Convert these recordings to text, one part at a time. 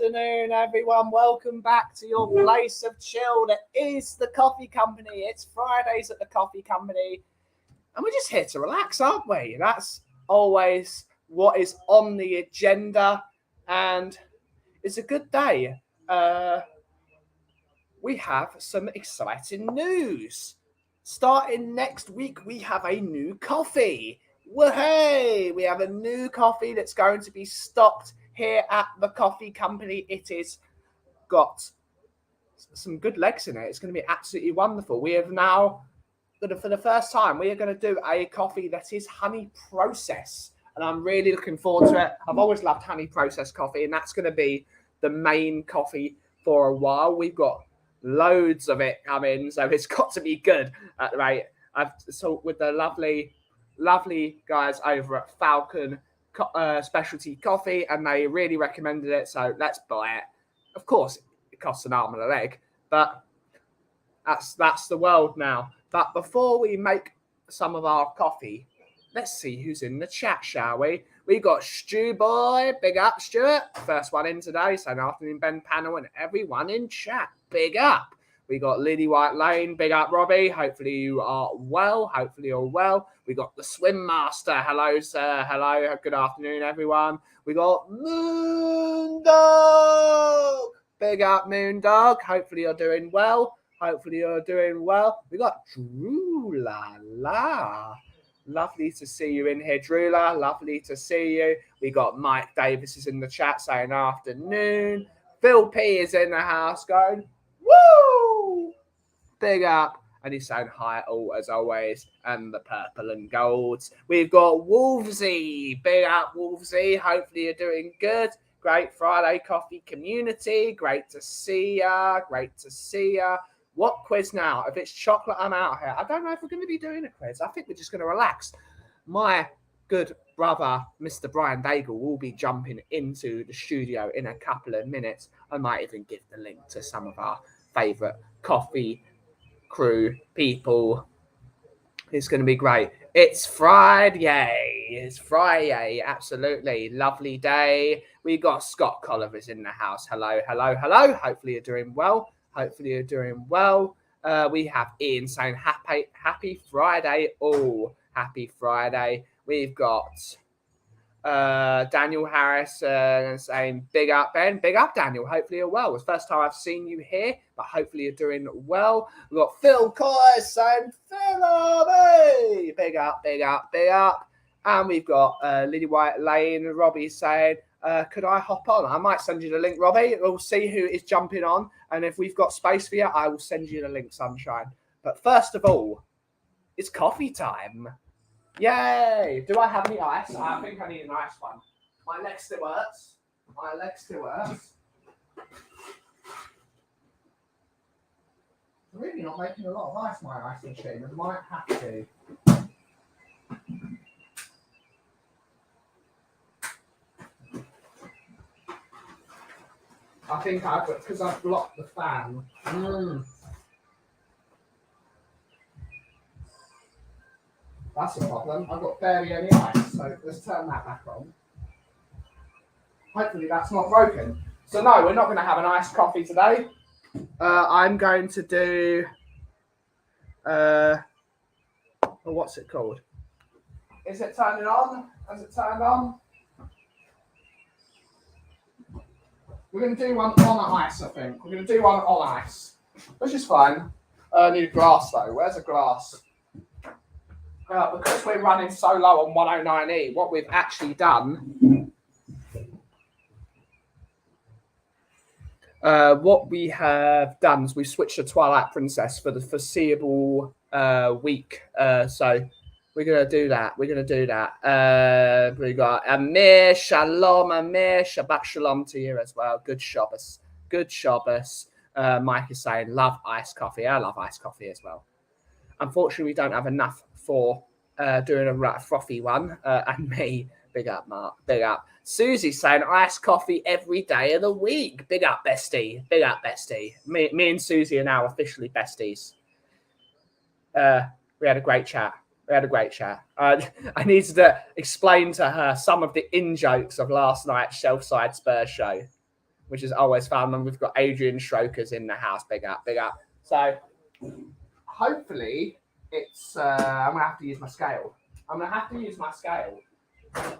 afternoon, everyone. Welcome back to your place of chill. That is the Coffee Company. It's Fridays at the Coffee Company. And we're just here to relax, aren't we? That's always what is on the agenda. And it's a good day. We have some exciting news. Starting next week, we have a new coffee. Hey, we have a new coffee that's going to be stocked here at the Coffee Company. It has got some good legs in it. It's going to be absolutely wonderful. We have now, for the first time, we are going to do a coffee that is honey process. And I'm really looking forward to it. I've always loved honey process coffee, and that's going to be the main coffee for a while. We've got loads of it coming, so it's got to be good at the rate. I've talked with the lovely guys over at Falcon Specialty Coffee, and they really recommended it, so let's buy it. Of course, it costs an arm and a leg, but that's the world now. But before we make some of our coffee, let's see who's in the chat, shall we? We got Stu Boy, big up, Stuart. First one in today, so good afternoon, Ben Panel, and everyone in chat, big up. We got Lily White Lane, big up, Robbie. Hopefully you are well. Hopefully you're well. We got the Swim Master. Hello, sir. Hello. Good afternoon, everyone. We got Moondog. Big up, Moondog. Hopefully you're doing well. Hopefully you're doing well. We got Drew La La. Lovely to see you in here, Drula. Lovely to see you. We got Mike Davis is in the chat saying afternoon. Phil P is in the house going, woo! Big up. And he's saying hi all as always. And the purple and golds. We've got Wolvesy. Big up, Wolvesy. Hopefully you're doing good. Great Friday coffee community. Great to see ya. Great to see ya. What quiz now? If it's chocolate, I'm out here. I don't know if we're going to be doing a quiz. I think we're just going to relax. My good brother, Mr. Brian Daigle, will be jumping into the studio in a couple of minutes. I might even give the link to some of our favourite coffee crew people. It's going to be great. It's Friday. It's Friday. Absolutely. Lovely day. We got Scott Collivers in the house. Hello, hello, hello. Hopefully you're doing well. Hopefully you're doing well. We have Ian saying happy Friday. Oh, happy Friday. We've got Daniel Harris saying big up, Ben. Big up, Daniel. Hopefully you're well. It's the first time I've seen you here, but hopefully you're doing well. We've got Phil Coy saying Phil, big up, big up, big up. And we've got Lily White Lane, Robbie saying, could I hop on? I might send you the link, Robbie. We'll see who is jumping on. And if we've got space for you, I will send you the link, sunshine. But first of all, it's coffee time. Yay! Do I have any ice? I think I need an ice one. My leg still hurts. My leg still hurts. I'm really not making a lot of ice, my ice machine. I might have to. I think because I've blocked the fan. That's a problem. I've got barely any ice, so let's turn that back on. Hopefully that's not broken. So no, we're not going to have an iced coffee today. I'm going to do, what's it called? Is it turning on? Has it turned on? We're going to do one on ice, I think. We're going to do one on ice, which is fine. I need a glass, though. Where's a glass? Because we're running so low on 109E, what we've actually done... what we have done is we switched to Twilight Princess for the foreseeable week. So we're going to do that. We're going to do that. We got Amir, Shalom, Amir, Shabbat Shalom to you as well. Good Shabbos. Good Shabbos. Mike is saying, love iced coffee. I love iced coffee as well. Unfortunately, we don't have enough for doing a frothy one. And me, big up, Mark. Big up. Susie's saying iced coffee every day of the week. Big up, bestie. Big up, bestie. Me and Susie are now officially besties. We had a great chat. I needed to explain to her some of the in-jokes of last night's Shelfside Spurs show. which is always fun. And we've got Adrian Strokers in the house. Big up, big up. So hopefully it's, I'm going to have to use my scale. So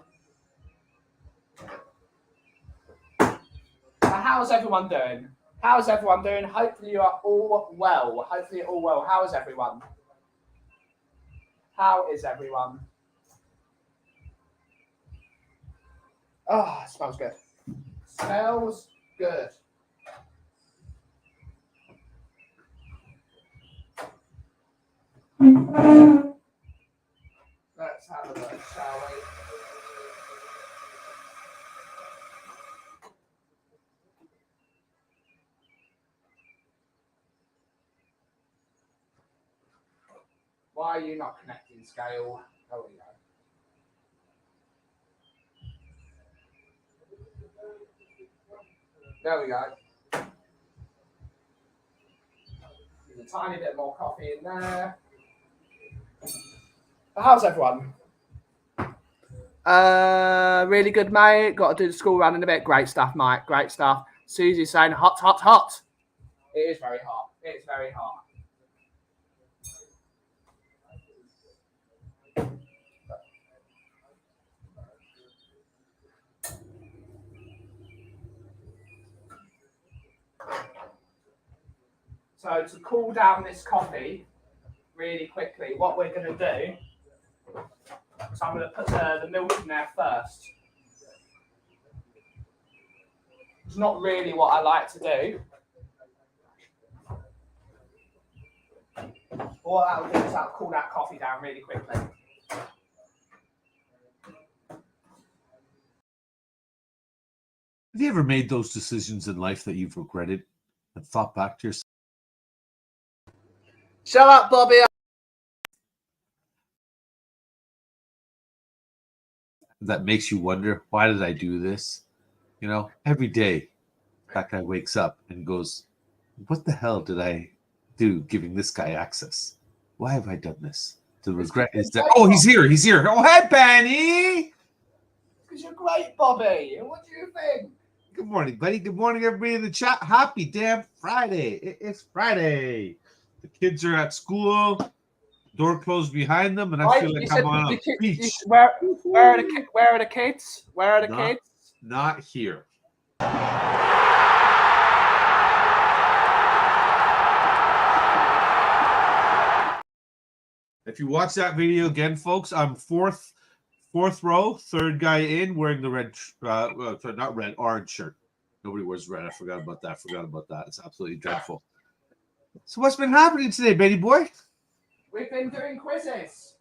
how's everyone doing? Hopefully you are all well. How is everyone? Oh, it smells good. Let's have a look, shall we? Why are you not connecting, scale? Oh, we go. There we go. There's a tiny bit more coffee in there. How's everyone? Really good, mate. Got to do the school run in a bit. Great stuff, mate. Great stuff. Susie's saying hot, hot, hot. It is very hot. It's very hot. So to cool down this coffee really quickly, what we're going to do, so I'm going to put the milk in there first. It's not really what I like to do. What that'll do is that'll cool that coffee down really quickly. Have you ever made those decisions in life that you've regretted and thought back to yourself? Shut up, Bobby. That makes you wonder, why did I do this? You know, every day that guy wakes up and goes, what the hell did I do giving this guy access? Why have I done this? The regret is that, oh, he's here. Oh, hey, Benny. Because you're great, Bobby. What do you think? Good morning, buddy. Good morning, everybody in the chat. Happy damn Friday. It's Friday. The kids are at school. Door closed behind them, and I feel like I'm on a beach. Where are the kids? Kids? Not here. If you watch that video again, folks, I'm fourth row, third guy in, wearing the red, not red, orange shirt. Nobody wears red. I forgot about that. It's absolutely dreadful. So what's been happening today, Betty boy? We've been doing quizzes.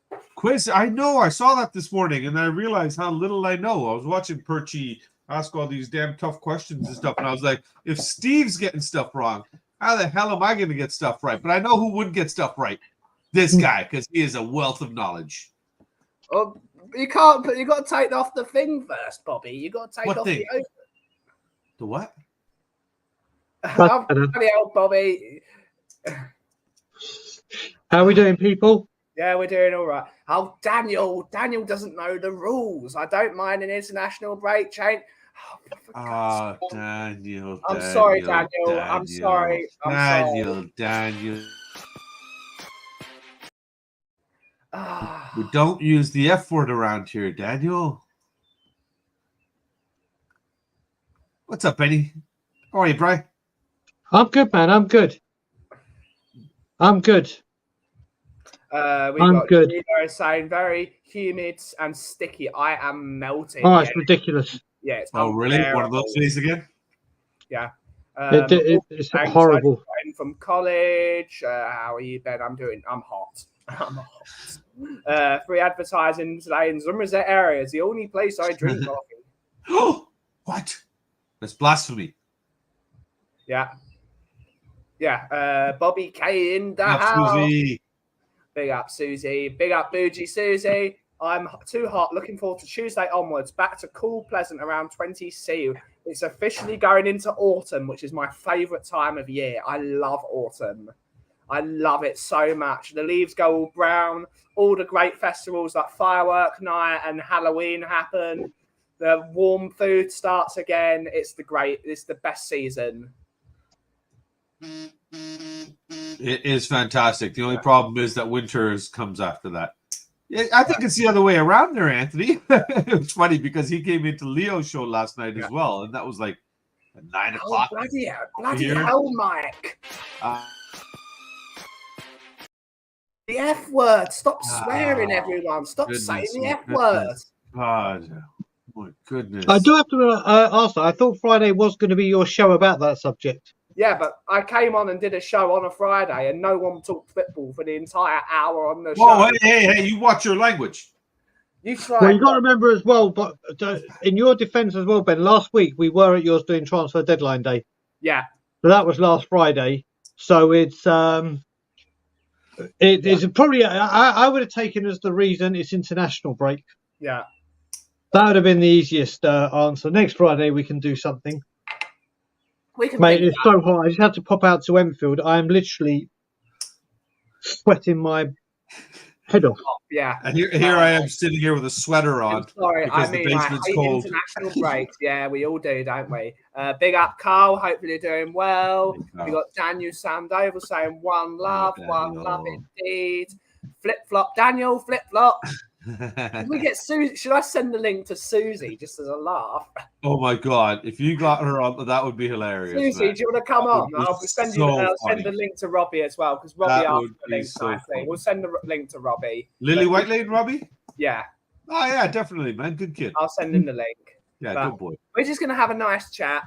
I know. I saw that this morning, and I realized how little I know. I was watching Perchy ask all these damn tough questions and stuff, and I was like, if Steve's getting stuff wrong, how the hell am I going to get stuff right? But I know who would get stuff right. This guy, because he is a wealth of knowledge. Oh, you can't. But you got to take off the thing first, Bobby. You got to take off the open. The what? Bloody hell, Bobby. How are we doing, people? Yeah, we're doing all right. Oh, Daniel doesn't know the rules. I don't mind an international break chain. Oh, Daniel. I'm sorry, Daniel. I'm sorry. Daniel. We don't use the F word around here, Daniel. What's up, Benny? How are you, Bri? I'm good, man. I'm good. I'm good. Saying very humid and sticky. I am melting. Oh, it's ridiculous. Yeah, it's really? One of those days again? Yeah. It's horrible. From college. How are you, Ben? I'm hot. Free advertising today in Somerset area is the only place I drink coffee. Oh, what? That's blasphemy. Yeah. Bobby K in the house. Susie. Big up, Susie. Big up, Bougie Susie. I'm too hot. Looking forward to Tuesday onwards. Back to cool, pleasant around 20C. It's officially going into autumn, which is my favourite time of year. I love autumn. I love it so much. The leaves go all brown. All the great festivals like Firework Night and Halloween happen. The warm food starts again. It's the best season. It is fantastic. The only problem is that winter comes after that. I think it's the other way around there, Anthony. It's funny because he came into Leo's show last night as well, and that was like at 9 o'clock. Bloody hell, Mike. The F word. Stop swearing, everyone. Stop saying the F word. God, my goodness. I do have to ask that. I thought Friday was going to be your show about that subject. Yeah, but I came on and did a show on a Friday and no one talked football for the entire hour on the show. Oh, hey, you watch your language. You try. Well, you got to remember as well, but in your defence as well, Ben, last week we were at yours doing transfer deadline day. Yeah. So that was last Friday. So it's it's probably, I would have taken as the reason it's international break. Yeah. That would have been the easiest answer. Next Friday we can do something. Mate, it's so hot. I just had to pop out to Enfield. I am literally sweating my head off. Yeah. And here I am sitting here with a sweater on. Sorry, because I mean, the basement's cold. International breaks. Yeah, we all do, don't we? Big up, Carl. Hopefully you're doing well. We got Daniel Sandoval saying one love indeed. Flip flop, Daniel, flip flop. Can we get Susie? Should I send the link to Susie just as a laugh? Oh my God! If you got her on, that would be hilarious. Susie, man. do you want to come on? I'll send the link to Robbie as well because Robbie asked for the link. So we'll send the link to Robbie. Lily Whitelane, Robbie? Yeah. Oh yeah, definitely, man. Good kid. I'll send him the link. Yeah, good boy. We're just gonna have a nice chat.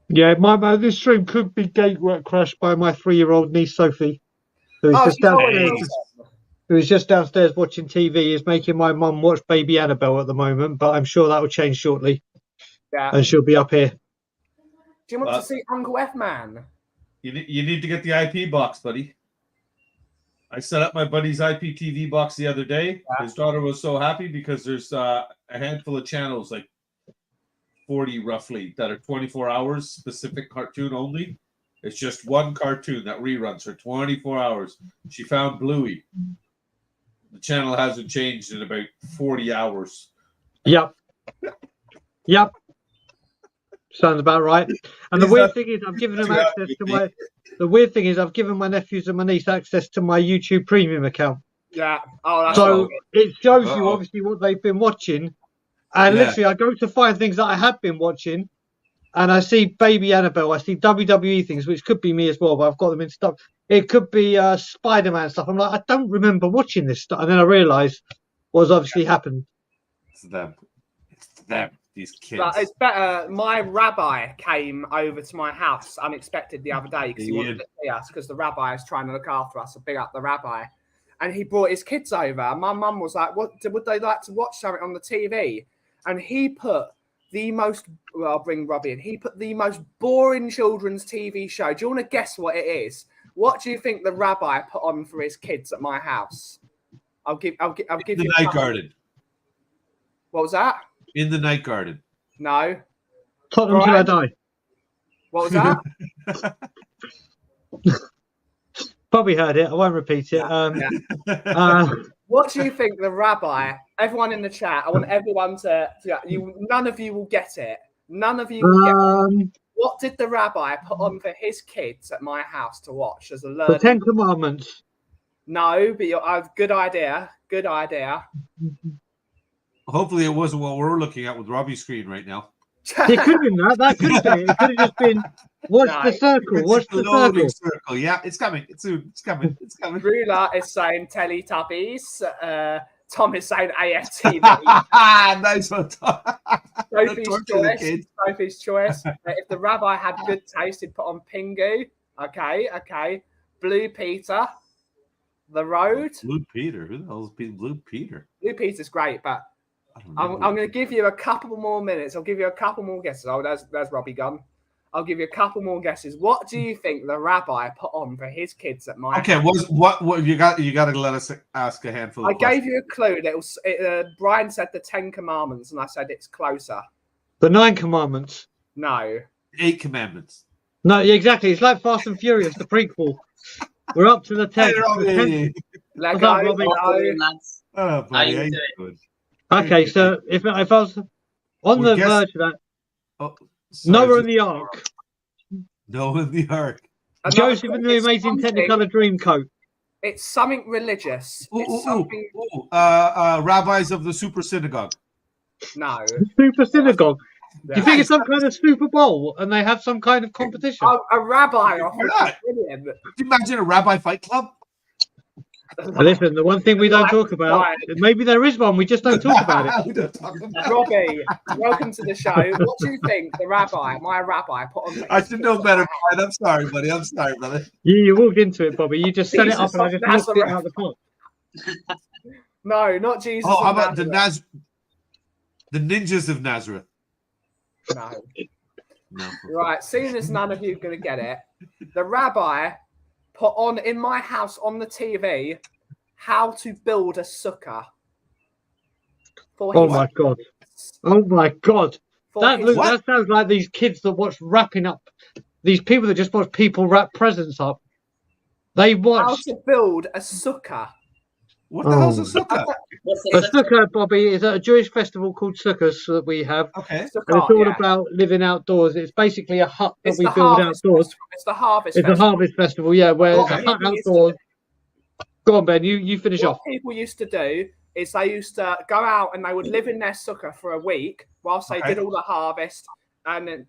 Yeah, this stream could be gateway crashed by my 3-year-old niece Sophie, who's just downstairs watching TV. Is making my mum watch Baby Annabelle at the moment, but I'm sure that will change shortly. Yeah, and she'll be up here. Do you want to see Uncle F Man? You need to get the IP box, buddy. I set up my buddy's IPTV box the other day. Yeah. His daughter was so happy because there's a handful of channels, like 40 roughly, that are 24 hours, specific cartoon only. It's just one cartoon that reruns for 24 hours. She found Bluey. The channel hasn't changed in about 40 hours. Yep. Sounds about right. And the weird thing is, I've given them access to my. The weird thing is, I've given my nephews and my niece access to my YouTube Premium account. Yeah. Oh, that's so it shows you obviously what they've been watching, and literally, I go to find things that I have been watching, and I see Baby Annabelle. I see WWE things, which could be me as well, but I've got them in stuff. It could be Spider-Man stuff. I'm like, I don't remember watching this stuff, and then I realise what's obviously happened. It's them. These kids. But it's better. My rabbi came over to my house unexpected the other day because he wanted to see us because the rabbi is trying to look after us. So big up the rabbi. And he brought his kids over. And my mum was like, "What would they like to watch something on the TV?" And he put the most. Well, I'll bring Robbie in. He put the most boring children's TV show. Do you want to guess what it is? What do you think the rabbi put on for his kids at my house? I'll give you the Night Garden. What was that? In the Night Garden. No. Tottenham till I die. What was that? Probably heard it. I won't repeat it. What do you think the rabbi? Everyone in the chat. I want everyone to. None of you will get it. None of you will get it. What did the rabbi put on for his kids at my house to watch as a learning? The 10 Commandments. No, but good idea. Good idea. Hopefully, it wasn't what we're looking at with Robbie's screen right now. It could have been that. That could have been it. It could have just been watch the circle. Watch the circle. Yeah, it's coming. It's soon. It's coming. It's coming. Rula is saying Teletubbies. Tom is saying AFTV. Nice one, Tom. Sophie's choice. If the rabbi had good taste, he'd put on Pingu. Okay. Blue Peter. The Road. Blue Peter. Who the hell is Blue Peter? Blue Peter's great, but I'm going to give you a couple more minutes. I'll give you a couple more guesses. Oh, there's Robbie gone. I'll give you a couple more guesses. What do you think the rabbi put on for his kids at my house? What you got to let us ask a handful of questions. Gave you a clue. Brian said the 10 Commandments, and I said it's closer. The 9 Commandments. No. 8 Commandments. No, yeah, exactly. It's like Fast and Furious, the prequel. We're up to the 10. Lego. Oh, buddy, how you doing? Okay, so if I was on the verge of that, Oh, sorry, Noah in the Ark, Noah in the Ark. Another Joseph and clue, the it's Amazing something- Technicolor Dreamcoat. It's something religious. It's something. Rabbis of the Super Synagogue. No. Super Synagogue. Yeah. Do you think it's some kind of Super Bowl and they have some kind of competition? Oh, a rabbi off Why of not? brilliant. Can you imagine a rabbi fight club? Listen, the one thing we don't talk about, maybe there is one, we just don't talk about it. We don't talk about it. Robbie, welcome to the show. What do you think the rabbi, my rabbi, put on? I should know better, Brian. I'm sorry, buddy. I'm sorry, brother. You walked into it, Bobby. You just set it up Jesus and I of just knocked it Nazareth. out of the pot. No, not Jesus. Oh, how of about Nazareth. the ninjas of Nazareth? No. No. Right, seeing as none of you are going to get it, the rabbi put on in my house on the TV how to build a sukkah. Oh my god. Oh my god. That sounds like these kids that watch wrapping up. These people that just watch people wrap presents up. They watch. How to build a sukkah. What the hell's a sukkah? A sukkah, Bobby, is at a Jewish festival called Sukkot that we have. Okay. And it's all about living outdoors. It's basically a hut that we build outdoors. It's the harvest It's festival. a harvest festival, yeah, where it's a hut outdoors. Go on, Ben, you finish off. What people used to do is they used to go out and they would live in their sukkah for a week whilst they did all the harvest, and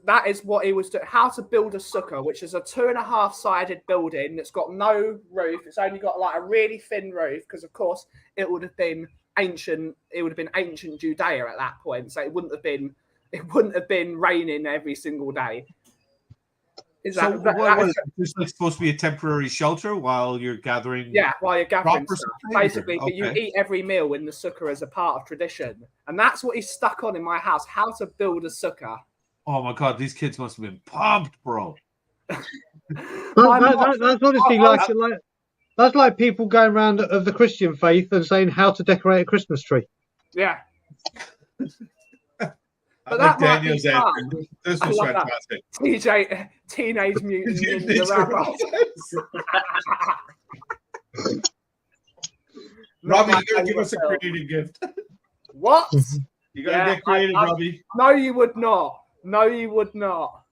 that is what he was doing. How to build a sukkah, which is a 2.5-sided building that's got no roof. It's only got like a really thin roof because, of course, it would have been ancient. It would have been ancient Judea at that point, so it wouldn't have been raining every single day. Is So that, what is this like supposed to be a temporary shelter while you're gathering? Yeah, while you're gathering stuff. Basically, Okay. you eat every meal in the sukkah as a part of tradition. And that's what he's stuck on in my house, how to build a sukkah. Oh my god, these kids must have been pumped, bro. That's honestly that's like people going around of the Christian faith and saying how to decorate a Christmas tree. Yeah. But like that might Daniel's be fun. answer. This was fantastic. TJ, Teenage Mutant Ninja Rabbit. Robbie, you gotta give us a creative gift. What? You gotta get creative, Robbie. No, you would not. No, you would not.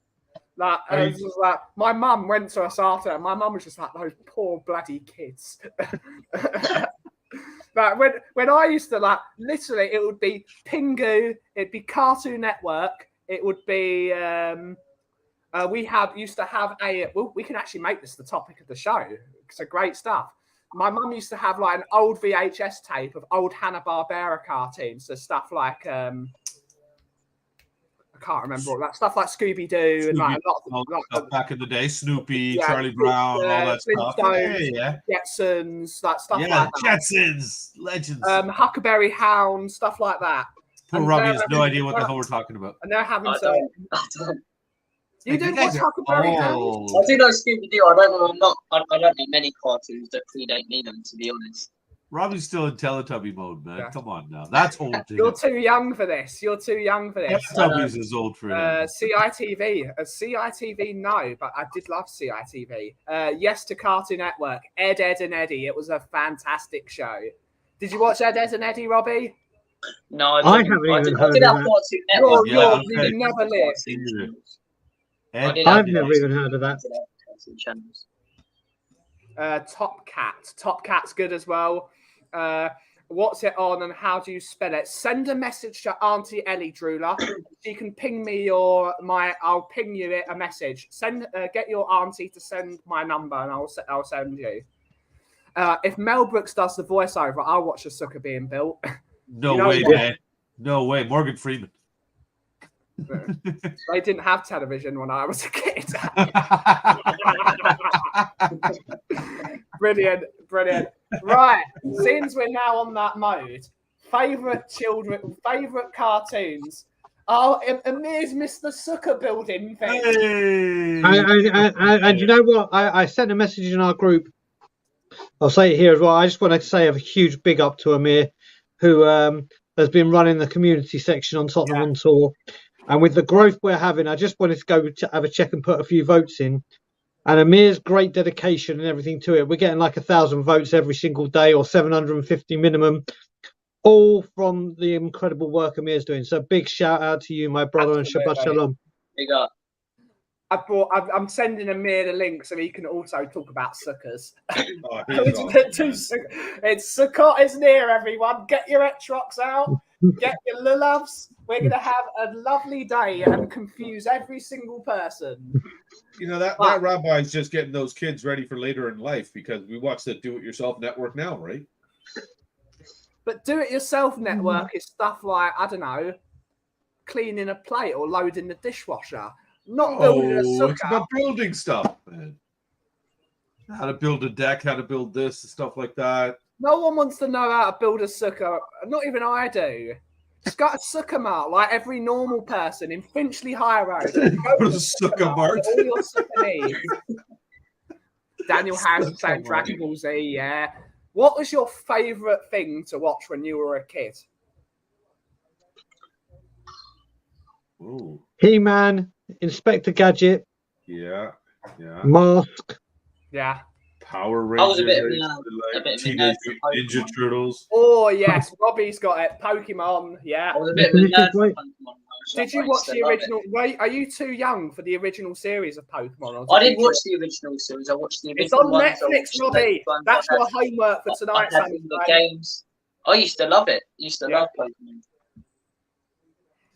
Like, it was like my mum went to us after, and my mum was just like, those poor bloody kids. But when I used to, like, literally, it would be Pingu, it'd be Cartoon Network, it would be we used to have we can actually make this the topic of the show. It's a great stuff. My mum used to have like an old VHS tape of old Hanna-Barbera cartoons, so stuff like I can't remember all that stuff, like Scooby-Doo and like a lot of back in the day, Snoopy, Charlie Brown, all that stuff. Jetsons, like stuff like that. that. Jetsons, legends. Huckleberry Hound, stuff like that. Poor Robbie has no idea what the hell we're talking about. And they're having You didn't watch Huckleberry Hound? I do know Scooby-Doo. I don't know. I don't know many cartoons that predate me, to be honest. Robbie's still in Teletubby mode, man. Yeah. Come on now. That's old. You're too young for this. Teletubbies is old for him. CITV. CITV, no, but I did love CITV. Yes to Cartoon Network. Ed, and Eddie. It was a fantastic show. Did you watch Ed, and Eddie, Robbie? No, I haven't even heard of that. You never lived. I've never even heard of that. Top Cat. Top Cat's good as well. What's it on and how do you spell it? Send a message to Auntie Ellie Drula. She can ping me I'll ping you a message. Get your auntie to send my number and I'll send you. If Mel Brooks does the voiceover, I'll watch the sukkah being built. No way, man. No way. Morgan Freeman. They didn't have television when I was a kid. Brilliant. Right, since we're now on that mode, favourite cartoons. Oh, Amir's missed the sukkah building thing. Hey. And you know what? I sent a message in our group. I'll say it here as well. I just want to say a huge big up to Amir, who has been running the community section on TottenhamOnTour. And with the growth we're having, I just wanted to go have a check and put a few votes in. And Amir's great dedication and everything to it. We're getting like 1,000 votes every single day or 750 minimum. all from the incredible work Amir's doing. So big shout out to you, my brother, and Shabbat Absolutely. Shalom. Big up. I'm sending Amir the link so he can also talk about sukkahs. Oh, he's awesome, man. It's Sukkot is near, everyone. Get your etrox out. Get your lulavs. We're going to have a lovely day and confuse every single person. You know, that rabbi's just getting those kids ready for later in life, because we watch the Do-It-Yourself Network now, right? But do-it-yourself network is stuff like, I don't know, cleaning a plate or loading the dishwasher. Not building a sukkah. It's about building stuff, man. How to build a deck, how to build this, and stuff like that. No one wants to know how to build a sukkah. Not even I do. Just got a sukkah mart like every normal person in Finchley High Road. Go Put to a sukkah mart. All your sukkah needs. Daniel Harrison saying Dragon Ball Z, yeah. What was your favourite thing to watch when you were a kid? Ooh, He-Man, Inspector Gadget, yeah. Mask. Yeah. Power I was Rangers, a bit of a Teenage nerd Mutant Ninja Turtles. Oh, yes. Robbie's got it. Pokemon, yeah. I was a bit of a nerd for Wait. Pokemon. So Did you I watch used the to love original? Wait, are you too young for the original series of Pokemon? I didn't watch the original series. I watched the original It's on ones. I Netflix, watched the Robbie. latest ones. That's I your had- homework for tonight, I had Sammy. all the games. I used to love it. Used to Yeah. love Pokemon.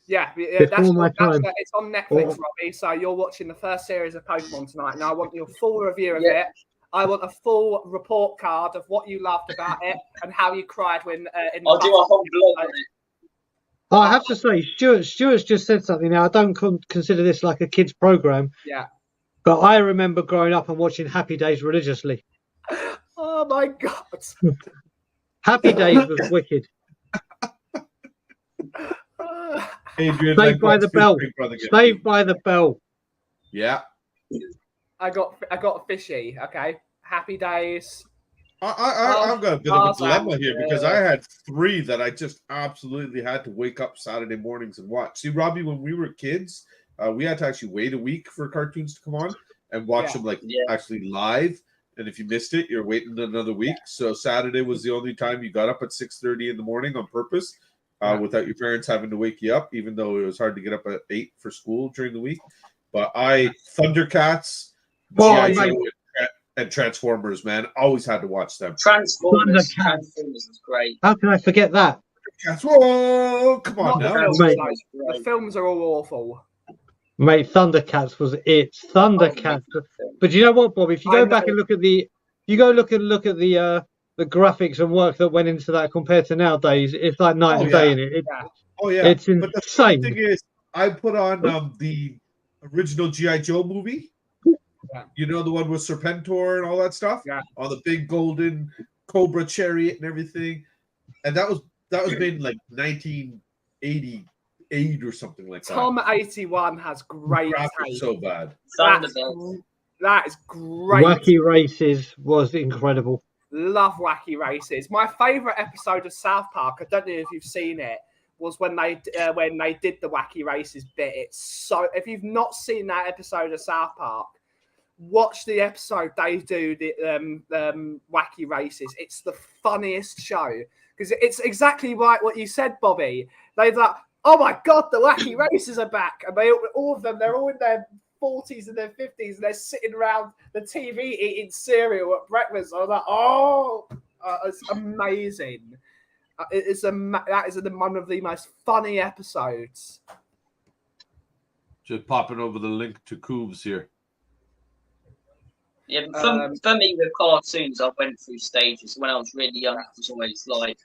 Yeah, Before my time. it's on Netflix, Oh. Robbie. So you're watching the first series of Pokemon tonight. Now I want your full review of Yeah. it. I want a full report card of what you loved about it and how you cried when. I'll do a whole blog on it. Oh, I have to say, Stuart's just said something now. I don't consider this like a kid's program, Yeah. but I remember growing up and watching Happy Days religiously. Oh my god. Happy Days was wicked. Adrian, Saved by the Bell. Big Brother gets Saved you. by the Bell. Yeah. I got a fishy. Okay. Happy Days. I've got a bit of a dilemma here, because I yeah. had 3 that I just absolutely had to wake up Saturday mornings and watch. See, Robbie, when we were kids, we had to actually wait a week for cartoons to come on and watch them actually live. And if you missed it, you're waiting another week. So Saturday was the only time you got up at 6:30 in the morning on purpose, without your parents having to wake you up, even though it was hard to get up at 8 for school during the week. But Thundercats, Oh, G.I. mate. Joe, and Transformers, man, always had to watch them. Transformers Thundercats. is great. How can I forget that? Whoa, come on Not the now. films, Mate. though. The films are all awful. Mate, Thundercats was it. Thundercats. But you know what, Bob? If you I go back know. and look at the graphics and work that went into that compared to nowadays, it's like night Oh, and day yeah. in it. Yeah. Oh yeah, It's but the funny insane. thing is, I put on the original G.I. Joe movie. Yeah. You know, the one with Serpentor and all that stuff. Yeah. On the big golden Cobra chariot and everything, and that was made in like 1988 or something like that. Tom 81 has great Graphics taste. so bad. Thunderbirds. That is great. Wacky Races was incredible. Love Wacky Races. My favourite episode of South Park, I don't know if you've seen it, was when they did the Wacky Races bit. It's so, if you've not seen that episode of South Park, watch the episode they do the Wacky Races. It's the funniest show, because it's exactly right what you said, Bobby. They're like, oh my god, the Wacky Races are back, and all of them, they're all in their 40s and their 50s, and they're sitting around the TV eating cereal at breakfast. I was like, it's amazing. That is one of the most funny episodes. Just popping over the link to Cooves here. Yeah, for me with cartoons, I went through stages. When I was really young, it was always like.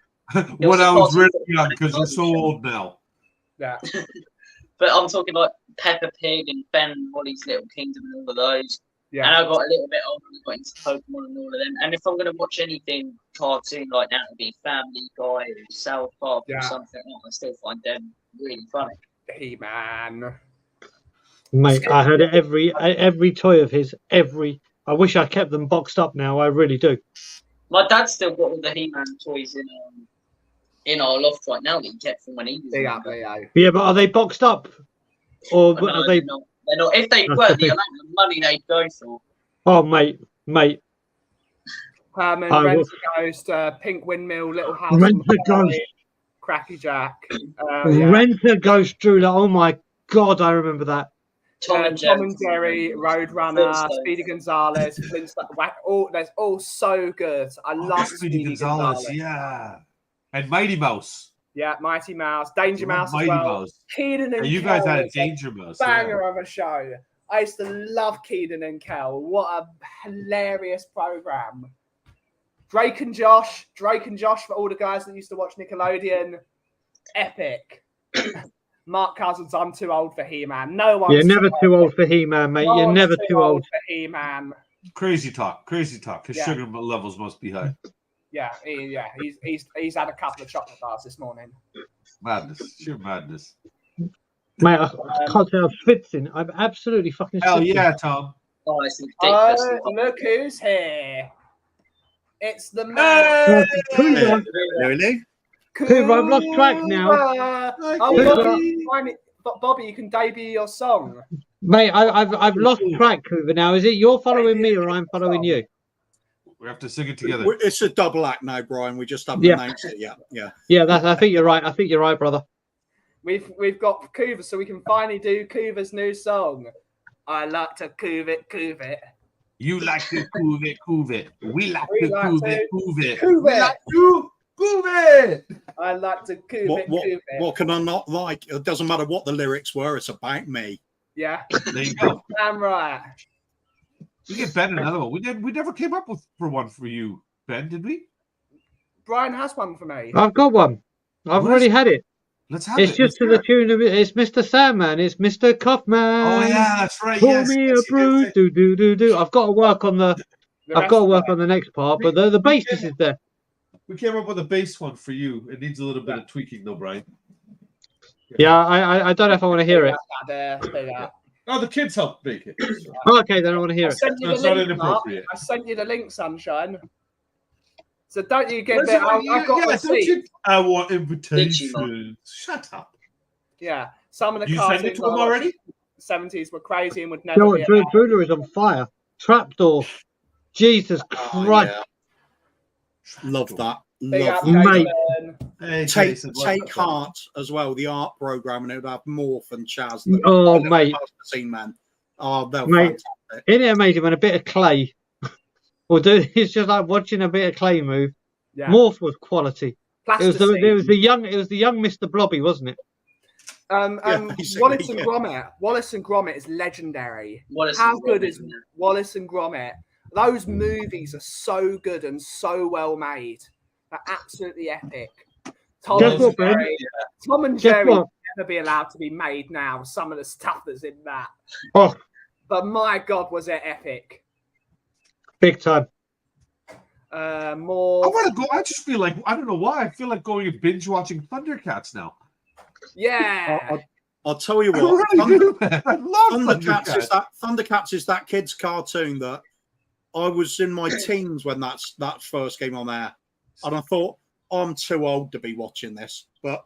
When I was really cartoon- young, because you're so old now. Yeah. But I'm talking like Peppa Pig and Ben and Wally's Little Kingdom and all of those. Yeah. And I got a little bit older and got into Pokemon and all of them. And if I'm going to watch anything cartoon like that, it'd be Family Guy or South Park Yeah. or something. I still find them really funny. He-Man. Mate, I had every toy of his. I wish I kept them boxed up now. I really do. My dad's still got all the He-Man toys in our loft right now that he kept from when he was Big younger. up, Leo. Yeah, but are they boxed up? Or But no, are they? they're not. If they were, the amount of money they'd go for. Oh, mate. Herman, I Rent will- a Ghost, Pink Windmill, Little House. Rent on the a Ghost. Prairie. Cracky Jack. Yeah. Renter Ghost Drooler. Oh my God, I remember that. Tom and Jerry, Roadrunner, Flintstones. Speedy Gonzales, Flintstone. They're all so good. I love Speedy Gonzales, yeah. And Mighty Mouse. Yeah, Mighty Mouse, Danger Mouse Mighty as well. Mouse. Kenan and You guys Kel had a was Danger Mouse. banger of a show. I used to love Kenan and Kel. What a hilarious program. Drake and Josh for all the guys that used to watch Nickelodeon. Epic. Mark Cousins, I'm too old for He-Man. No one. You're never too old for He-Man, mate. You're never too old for He-Man. Crazy talk. His sugar levels must be high. Yeah, he's had a couple of chocolate bars this morning. Madness, sheer madness. Mate, I can't say I'm schwitzing. I'm absolutely fucking schwitzing. Hell yeah, Tom. Oh, it's ridiculous. Look who's here. It's the man. Coover. Really? Coover, I've lost track now. Bobby, you can debut your song. Mate, I've lost track, Coover, now. Is it you're following me or I'm following you? We have to sing it together. It's a double act now, Brian. We just haven't announced it yet. Yeah, I think you're right. I think you're right, brother. We've got Coover, so we can finally do Coover's new song. I like to coove it. You like to coove it. We like to coove it. Coove We like to coove it. I like to coove it. What can I not like? It doesn't matter what the lyrics were. It's about me. Yeah. There you go. Damn right. We get Ben another one. We never came up with one for you, Ben, did we? Brian has one for me. I've got one. I've already had it. Let's have it's it. Just to the tune of it. It's Mr. Sandman. It's Mr. Kaufman. Oh yeah, that's right. Pour me a brew. Do. I've got to work on the. I've got to work on the next part, but the basis is there. We came up with a bass one for you. It needs a little bit of tweaking, though, Brian. Yeah, I don't know if I want to hear it. Oh, the kids helped make it. Okay, then I want to hear it. It's not inappropriate. I sent you the link, Sunshine. So don't you get it? I've got receipts. I want invitations. Shut up. Yeah, some of the you sent it to them already. 70s were crazy and would never. You know what? Drooler is on fire. Trapdoor. Jesus Christ. Yeah. Love that. Mate. Take Heart as well, the art program, and it would have Morph and Chaz. Mate. Man. Oh, they're mate. Fantastic. Isn't it amazing when a bit of clay will do? It's just like watching a bit of clay move. Yeah. Morph was quality. It was the young Mr. Blobby, wasn't it? Wallace and Gromit. Wallace and Gromit is legendary. How good is Wallace and Gromit? Those movies are so good and so well made. They're absolutely epic. Tom and Jerry will never be allowed to be made now. Some of the stuff that's in that. Oh, but my God, was it epic! Big time. More. I want to go. I just feel like I don't know why. I feel like going and binge watching Thundercats now. Yeah. I'll tell you what. I love Thundercats is that kid's cartoon that I was in my teens when that first came on there, and I thought I'm too old to be watching this, but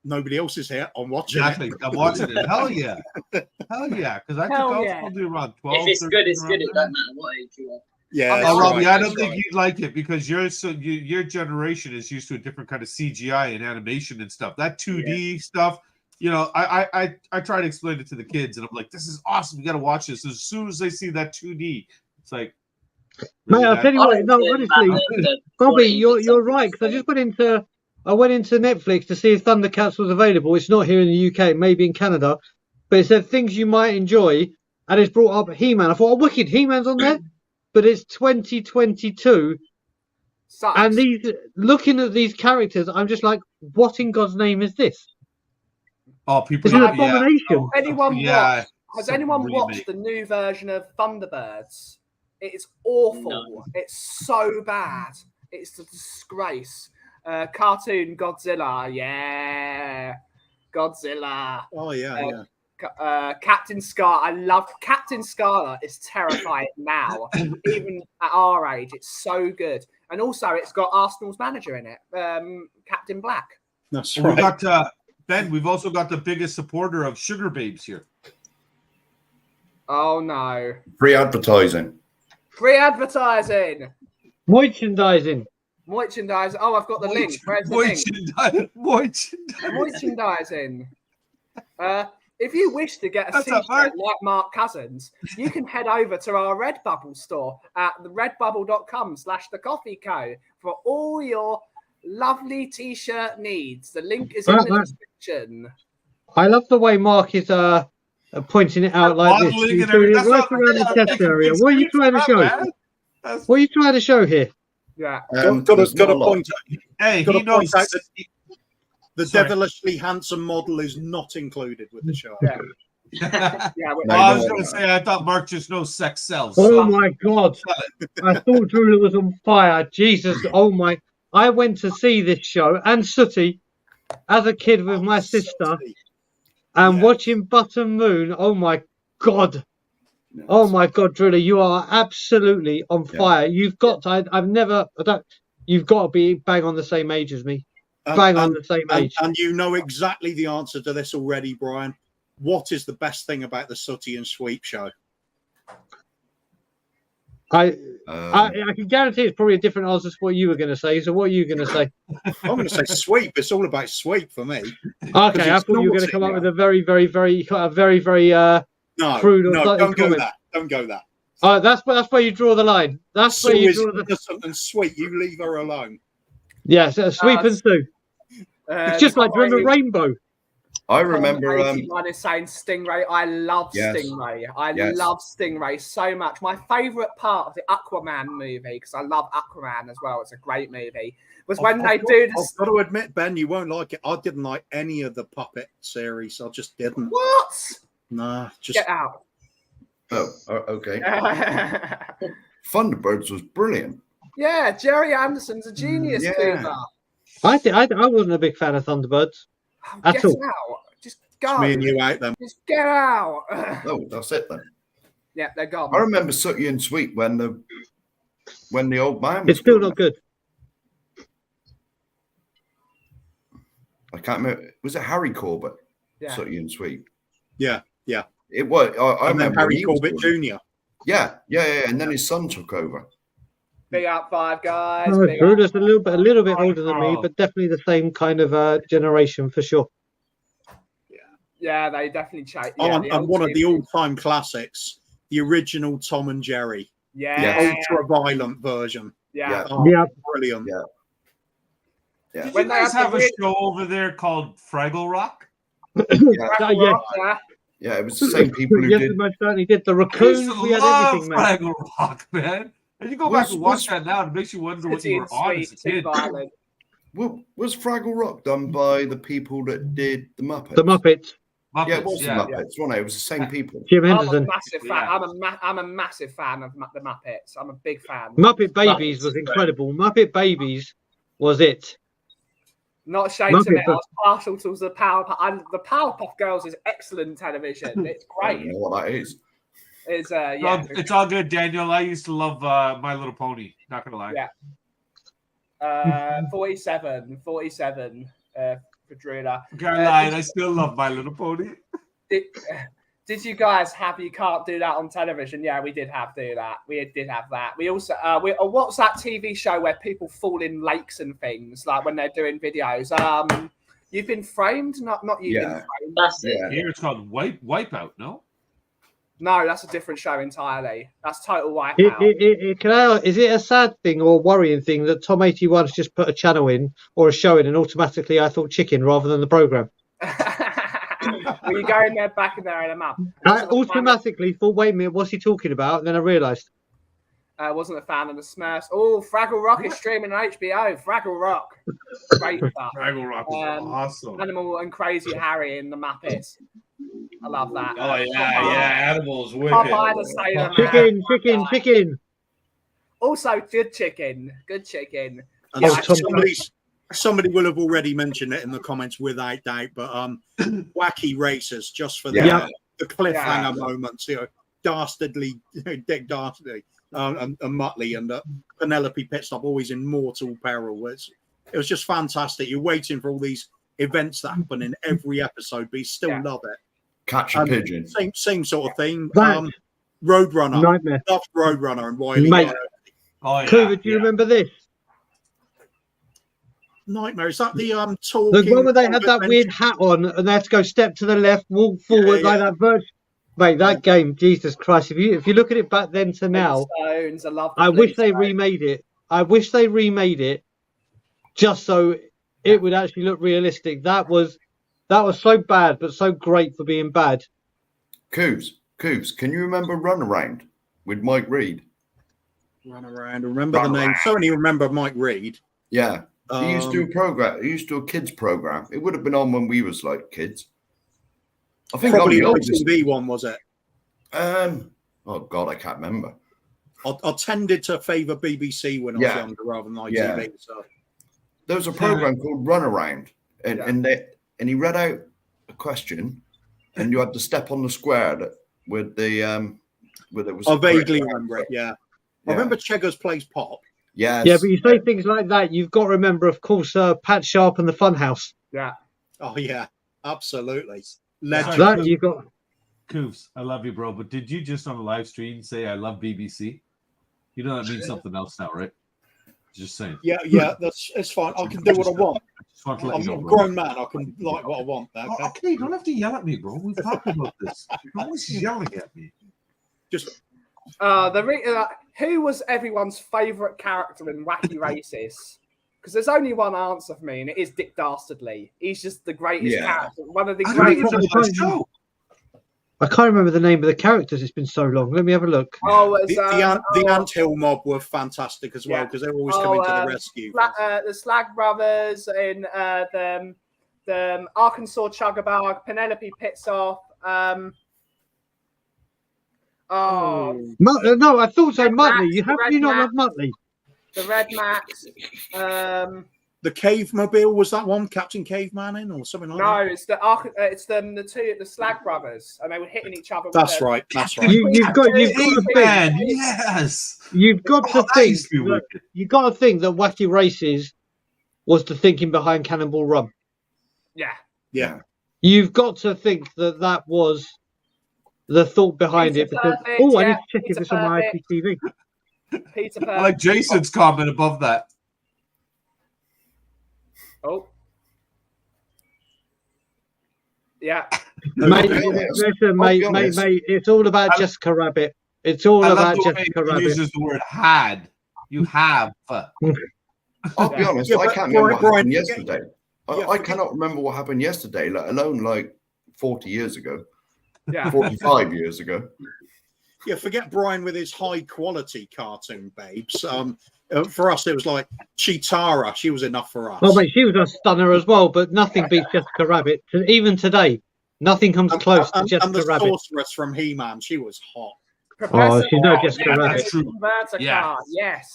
nobody else is here. I'm watching it. I'm watching it. Hell yeah, because I think I was probably around 12. If it's good, it's good. It doesn't matter what age you are. Yeah, Robbie, I don't think you'd like it because your generation is used to a different kind of CGI and animation and stuff. That 2D stuff, I try to explain it to the kids, and I'm like, "This is awesome. You got to watch this." As soon as they see that 2D, it's like, really, I'll tell you what. No, honestly, Bobby, you're right. Because I went into Netflix to see if Thundercats was available. It's not here in the UK, maybe in Canada, but it said things you might enjoy, and it's brought up He-Man. I thought, oh, wicked, He-Man's on there. But it's 2022, and looking at these characters, I'm just like, what in God's name is this? Oh, people! It's an abomination. Has anyone watched the new version of Thunderbirds? It's awful. No. It's so bad. It's a disgrace. Cartoon Godzilla, yeah, Godzilla. Oh yeah. Captain Scar. I love Captain Scarlet. Is terrifying now, even at our age. It's so good, and also it's got Arsenal's manager in it, Captain Black. That's right. We got Ben. We've also got the biggest supporter of Sugar Babes here. Oh no! Free advertising. Merchandising. Merchandise. Oh, I've got the link. Where's the link? Merchandising. If you wish to get a t-shirt like Mark Cousins, you can head over to our Redbubble store at redbubble.com/thekauffieco for all your lovely t-shirt needs. The link is in the description. I love the way Mark is pointing it out like this. He's doing it right around the chest area. What are you trying to show? What are you trying to show here? Yeah. Got to point out. Hey, he knows. The devilishly handsome model is not included with the show. Yeah. I was going to say, I thought Mark just knows sex sells. Oh my God. I thought Drula was on fire. Jesus. Oh my. I went to see this show and Sooty as a kid with my sister and watching Button Moon. Oh my God. Oh my God, Drula, you are absolutely on fire. You've got to, you've got to be bang on the same age as me. Bang on the same age. And you know exactly the answer to this already, Brian. What is the best thing about the Sooty and Sweep show? I can guarantee it's probably a different answer to what you were going to say. So what are you going to say? I'm going to say Sweep. It's all about Sweep for me. Okay, I thought you were going to come up with a very crude. No, don't go that. Don't go that. That's where you draw the line. That's where you draw the innocent and sweet. You leave her alone. Yes, Sweep and Sue. It's just like doing a rainbow. I remember. One is saying Stingray. I love Stingray. I love Stingray so much. My favourite part of the Aquaman movie, because I love Aquaman as well. It's a great movie. Was when they do this. I've got to admit, Ben, you won't like it. I didn't like any of the puppet series. I just didn't. What? Nah, just get out. Oh, okay. Thunderbirds was brilliant. Yeah, Jerry Anderson's a genius. Yeah. I wasn't a big fan of Thunderbirds at all. Out. Just go. It's me and you out then. Just get out. Oh, that's it then. Yeah, they're gone. I remember Sooty and Sweet when the old man was. It's still not good. I can't remember. Was it Harry Corbett? Yeah. Sooty and Sweet. Yeah. It was. I remember Harry Corbett Jr. Yeah, and then his son took over. Big up Five Guys. Drew is a little bit older than me, but definitely the same kind of generation for sure. Yeah, they definitely changed. And one of the all-time classics, the original Tom and Jerry. Yeah. Ultra-violent version. Yeah. Brilliant. Yeah. When they have a show over there called Fraggle Rock. Yeah, it was the same people who did. Most certainly did. The raccoons, we had everything, man. Fraggle Rock, man. And you go back and watch that now, it makes you wonder what you were on as a kid. Was Fraggle Rock done by the people that did the Muppets? The Muppets. Yeah, it was the Muppets, wasn't it? It was the same people. Jim Henderson. I'm a massive fan of the Muppets. I'm a big fan. Muppet Babies was incredible. Muppet Babies was it. Not ashamed to admit, I was partial to the Powerpuff. The Powerpuff Girls is excellent television. It's great. I don't know what that is. It's all good, Daniel. I used to love My Little Pony. Not gonna lie. Yeah. 47 for Drula. I still love My Little Pony. Did you guys have You Can't Do That on television? Yeah, we did have that. We did have that. We also what's that TV show where people fall in lakes and things, like when they're doing videos? You've Been Framed? Not You've Been Framed. That's it. Here it's called Wipeout, no? No, that's a different show entirely. That's Total Wipeout. Is it a sad thing or worrying thing that Tom 81's just put a channel in or a show in and automatically I thought chicken rather than the programme? Well, you go in there, back in there in a map. I automatically thought, wait a minute, what's he talking about? And then I realised. I wasn't a fan of the Smurfs. Oh, Fraggle Rock is streaming on HBO. Fraggle Rock. Great stuff. Fraggle Rock is awesome. Animal and Crazy Harry in the Muppets. I love that. Oh, yeah. Animals. Popeye the Sailor Man. Chicken. Also, good chicken. Somebody will have already mentioned it in the comments without doubt, but Wacky Racers, just for the cliffhanger moments, dastardly, Dick Dastardly and Muttley and Penelope Pitstop always in mortal peril. It was just fantastic. You're waiting for all these events that happen in every episode, but you still love it. Catch a pigeon. Same sort of thing. Roadrunner. Nightmare. Loved Roadrunner and Wiley. Mate. Coover, do you remember this? nightmare. Is that the The talking? one where they had that weird hat on and they had to go step to the left, walk forward like that version. Mate, that game, Jesus Christ! If you look at it back then to now, Flintstones, I love. I wish they remade it. I wish they remade it just so it would actually look realistic. That was so bad, but so great for being bad. Coos, can you remember Runaround with Mike Reed? Run around. Remember the name? Certainly remember Mike Reed. Yeah. He used to do a program. He used to do a kids program. It would have been on when we was like kids. I think Probably I'm an the oldest. ITV one, was it? Oh God, I can't remember. I tended to favour BBC when I was younger rather than ITV. Yeah. So There was a program called Runaround, and he read out a question, and you had to step on the square with the where there was. I vaguely remember it. Yeah. I remember Cheggers Plays Pop. Yes. Yeah, but you say things like that, you've got to remember, of course, Pat Sharp and the Funhouse. Yeah. Oh yeah, absolutely. That you got. Coofs, I love you, bro. But did you just on a live stream say I love BBC? You know that means something else now, right? Just saying. Yeah, it's fine. I can do what I want. I'm a grown man. I can like what I want. Okay? Okay, you don't have to yell at me, bro. We've talked about this. You're always yelling at me. Just who was everyone's favourite character in Wacky Races? Because there's only one answer for me, and it is Dick Dastardly. He's just the greatest character. One of the greatest. I can't remember the name of the characters. It's been so long. Let me have a look. Oh, the Anthill mob were fantastic as well because they're always coming to the rescue. The Slag Brothers in the Arkansas Chugabug, Penelope Pitsoff. No, I thought so. Muttley. How can you not love Muttley? The Red Max. The Cave Mobile, was that one Captain Caveman in or something like that? No, it's the Slag Brothers, and they were hitting each other. That's right. That's right. You've got to think. Yes. You've got to think. You've got to think that Wacky Races was the thinking behind Cannonball Run. Yeah. You've got to think that was the thought behind it. Because I need to check if it's on my IPTV. Peter Perfect. I like Jason's comment above that. Oh. Yeah. Mate, listen, mate, it's all about Jessica Rabbit. It's all about Jessica Rabbit. Uses the word had. You have. I'll be honest, I can't remember what happened yesterday. I cannot remember what happened yesterday, let alone like 40 years ago. Yeah. 45 years ago. Yeah, forget Brian with his high quality cartoon babes. For us, it was like Chitara. She was enough for us. Oh, mate, she was a stunner as well, but nothing beats Jessica Rabbit. Even today, nothing comes close to Jessica and the Rabbit. Sorceress from He-Man, she was hot. Oh, she's no Jessica Rabbit. That's true.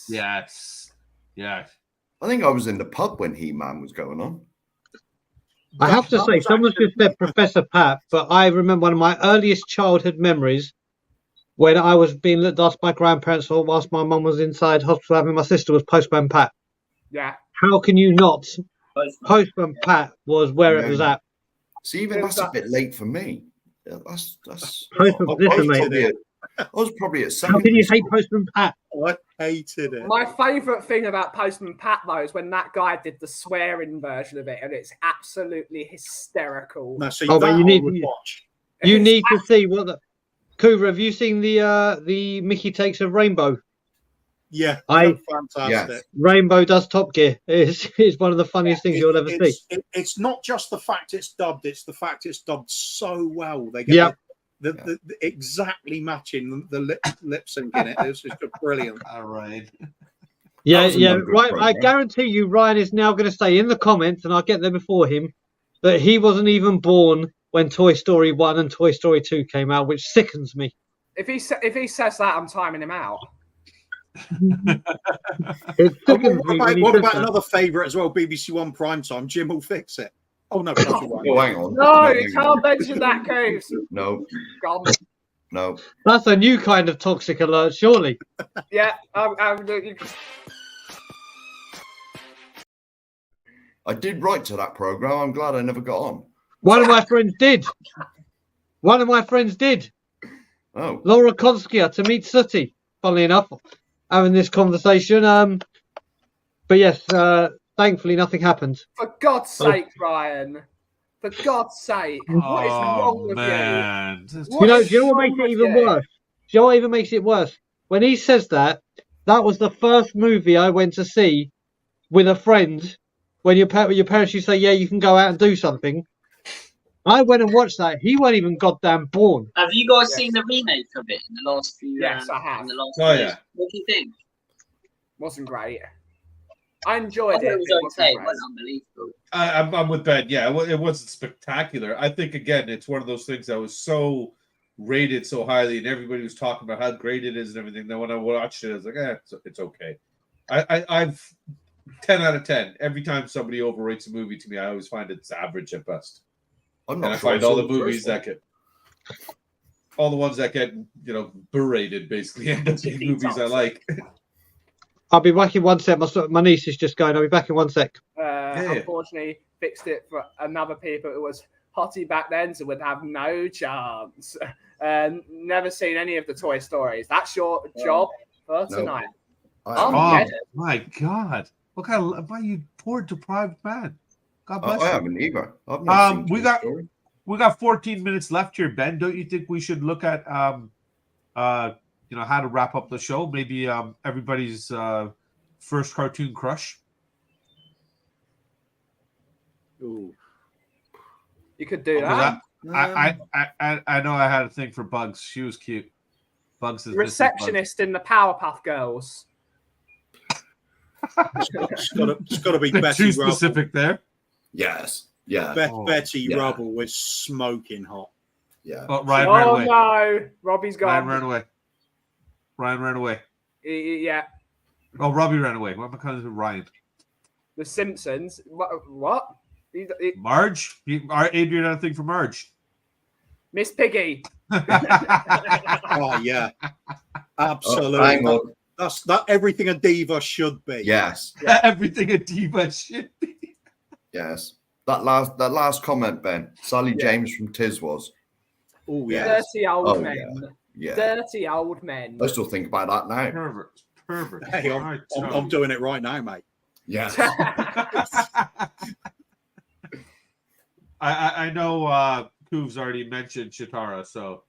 Yes. I think I was in the pub when He-Man was going on. I have to say, someone's just said Professor Pat, but I remember one of my earliest childhood memories when I was being looked after by grandparents whilst my mum was inside hospital having my sister was Postman Pat. Yeah. How can you not? Postman Pat was where it was at. See, even that's a bit late for me. That's Listen, mate. I was probably at second. How can you hate Postman Pat? I hated it. My favourite thing about Postman Pat, though, is when that guy did the swearing version of it, and it's absolutely hysterical. No, see, but you need to see what the Coover. Have you seen the Mickey Takes of Rainbow? Yeah, fantastic. Yes. Rainbow does Top Gear. It's one of the funniest things you'll ever see. It's not just the fact it's dubbed; it's the fact it's dubbed so well. They get the exactly matching the lip sync in it. It's just brilliant. All right. Yeah. Right. I guarantee you, Ryan is now going to say in the comments, and I'll get there before him, that he wasn't even born when Toy Story 1 and Toy Story 2 came out, which sickens me. If he says that, I'm timing him out. What about another favourite as well? BBC One primetime. Jim will fix it. Oh no! Oh, hang on. No, you can't mention that, Goose. No. Gone. No. That's a new kind of toxic alert, surely. Yeah. I did write to that program. I'm glad I never got on. One of my friends did. Oh. Laura Konskia to meet Sooty. Funnily enough, having this conversation. But yes, thankfully nothing happened. For God's sake, Ryan. For God's sake. What is wrong with man. you? Do you know what makes it even worse? Do you know what even makes it worse? When he says that was the first movie I went to see with a friend. When your parents used to say, yeah, you can go out and do something. I went and watched that. He wasn't even goddamn born. Have you guys seen the remake of it in the last few? Yes, I have. In the last Oh, years? yeah. What do you think? Wasn't great. I enjoyed I thought it. it was okay. It Great. wasn't unbelievable. I'm with Ben. Yeah, it wasn't spectacular. I think again, it's one of those things that was so rated so highly, and everybody was talking about how great it is and everything. Then when I watched it, I was like, it's okay. I've 10 out of 10. Every time somebody overrates a movie to me, I always find it's average at best. I'm not And sure I find all the saw movies first one. that get, all the ones that get, berated basically end up being movies I like. I'll be back in 1 sec. My niece is just going. I'll be back in 1 sec. Unfortunately, fixed it for another people. It was Hottie back then, so would have no chance. Never seen any of the Toy Stories. That's your job for tonight. Oh my God! What kind of? Why you poor deprived man? God bless you. I haven't either. I've never seen we got 14 minutes left here, Ben. Don't you think we should look at how to wrap up the show? Maybe everybody's first cartoon crush. Ooh. You could do that. I know I had a thing for Bugs. She was cute. Bugs is receptionist in the Powerpuff Girls. It's got to be Betty Too specific there. Yes. Yeah. Betty Rubble was smoking hot. Yeah. Oh, Ryan ran away. No, Robbie's gone. Ryan ran away. Yeah. Oh, Robbie ran away. What am I calling him? Ryan? The Simpsons. What? Marge? Adrian had a thing for Marge. Miss Piggy. Oh yeah, absolutely. Hang on. That's everything a diva should be. Yes. Yeah. Everything a diva should be. Yes. That last comment, Ben. Sally James from Tiz was. Oh yeah. Dirty old men. Yeah. Dirty old men. I still think about that now. Perfect. Hey, I'm doing it right now, mate. Yeah. I know Koov's already mentioned Chitara, so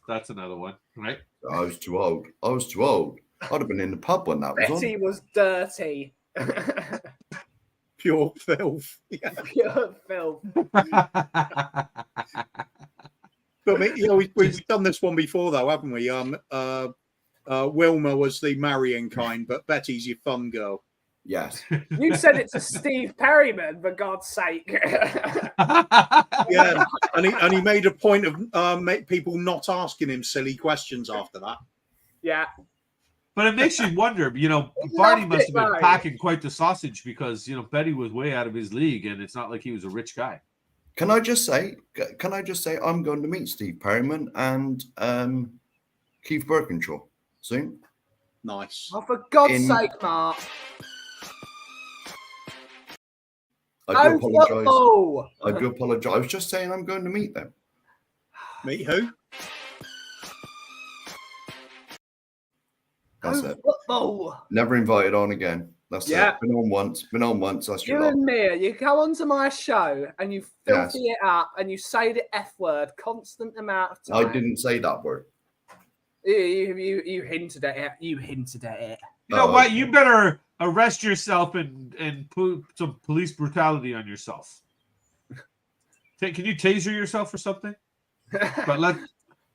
that's another one, right? I was too old. I'd have been in the pub when that was on. Betty was dirty. Pure filth. Yeah. Pure filth. But we've done this one before, though, haven't we? Wilma was the marrying kind, but Betty's your fun girl. Yes. You said it to Steve Perryman, for God's sake. Yeah, and he made a point of people not asking him silly questions after that. Yeah. But it makes you wonder, Barney must have been packing quite the sausage because, Betty was way out of his league and it's not like he was a rich guy. Can I just say I'm going to meet Steve Perryman and Keith Birkinshaw soon. Nice. Oh, for God's sake, Mark. I do apologise. I do apologise. I was just saying I'm going to meet them. Meet who? That's it. Football. Never invited on again. That's it. Been on once. That's your You and Mia, you go onto my show and you filthy it up and you say the F word constant amount of time. I didn't say that word. You hinted at it. You know what? You better arrest yourself and put some police brutality on yourself. Can you taser yourself or something? But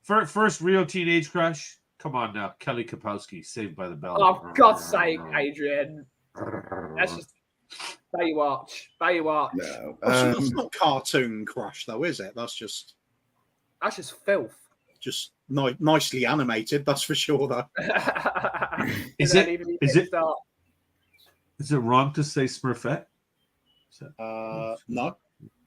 first real teenage crush. Come on now, Kelly Kapowski, Saved by the Bell. Oh, God's sake, Adrian. That's just Baywatch. No, that's not cartoon crush, though, is it? That's just filth. Just nicely animated, that's for sure, though. Is it wrong to say Smurfette? No,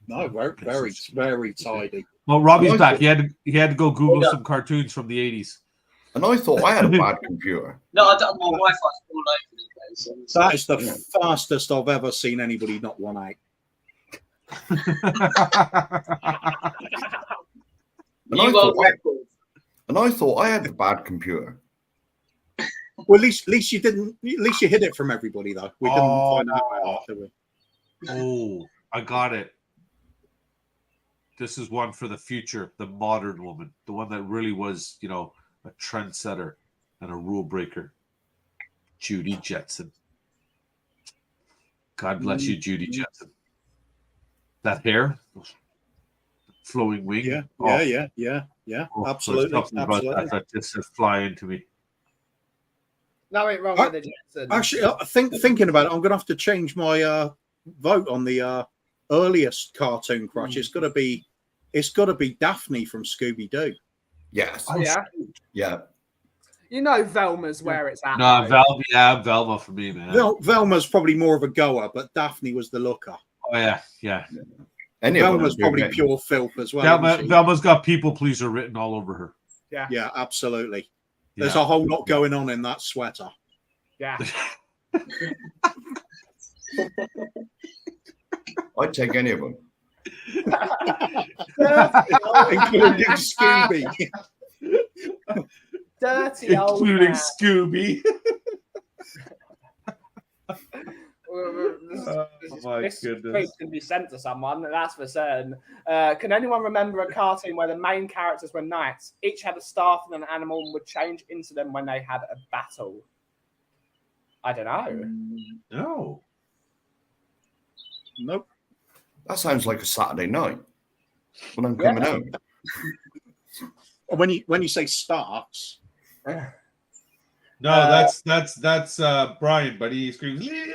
very, very tidy. Well, Robbie's back. He had to go Google some cartoons from the 80s. And I thought I had a bad computer. No, I don't. My Wi-Fi's all over the place. That is the fastest I've ever seen anybody knock one out. And I thought I had a bad computer. Well, at least you didn't. At least you hid it from everybody, though. We didn't find out about that, did we? Oh, I got it. This is one for the future, the modern woman, the one that really was, you know, a trendsetter and a rule breaker. Judy Jetson. God bless you, Judy Jetson. That hair, flowing wing. Yeah, Oh. yeah. Oh, Absolutely, there's something about absolutely. that just fly into me. Nothing wrong with the Jetsons. Actually, thinking about it, I'm going to have to change my vote on the earliest cartoon crush. It's got to be Daphne from Scooby Doo. Yes. Oh, yeah. Yeah. You know Velma's where it's at. No, though. Velma for me, man. Velma's probably more of a goer, but Daphne was the looker. Oh yeah. Velma's probably pure filth as well. Velma's got people pleaser written all over her. Yeah, absolutely. There's a whole lot going on in that sweater. Yeah. I'd take any of them. Including Scooby. Dirty old including man. Scooby. This tweet can be sent to someone, that's for certain. Can anyone remember a cartoon where the main characters were knights? Each had a staff and an animal and would change into them when they had a battle. I don't know. No. Nope. That sounds like a Saturday night when I'm coming home. When you say starts. No, that's Brian, but he screams, Leo!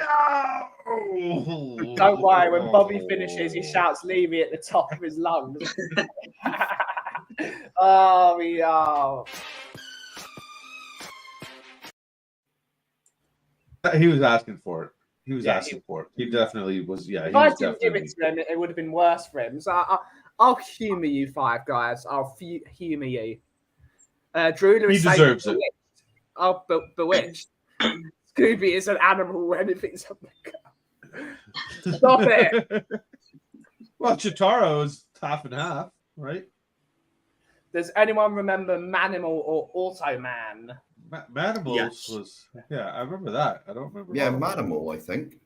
Don't worry, when Bobby finishes, he shouts Levy at the top of his lungs. Oh, we are. He was asking for it. He was asking for it. He definitely was. Yeah. If I didn't give it to him, it would have been worse for him. So I'll humour you five guys. I'll humour you. Drew He deserves it. Oh, Bewitched. Scooby is an animal when anything's on the go. Stop it. Well, Chitaro is half and half, right? Does anyone remember Manimal or Automan? Manimals was, I remember that. I don't remember. Yeah, Manimal, I think.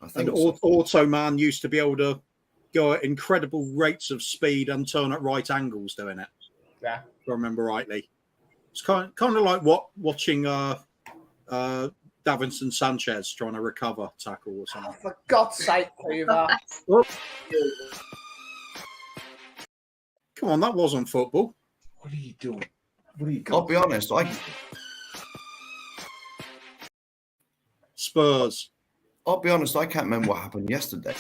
And Automan used to be able to go at incredible rates of speed and turn at right angles doing it. Yeah. If I remember rightly. It's kind of like watching Davinson Sanchez trying to recover tackle or something. Oh, for God's sake, Hoover. Come on, that wasn't football. What are you doing? What are you I'll be honest, Spurs. I'll be honest, I can't remember what happened yesterday.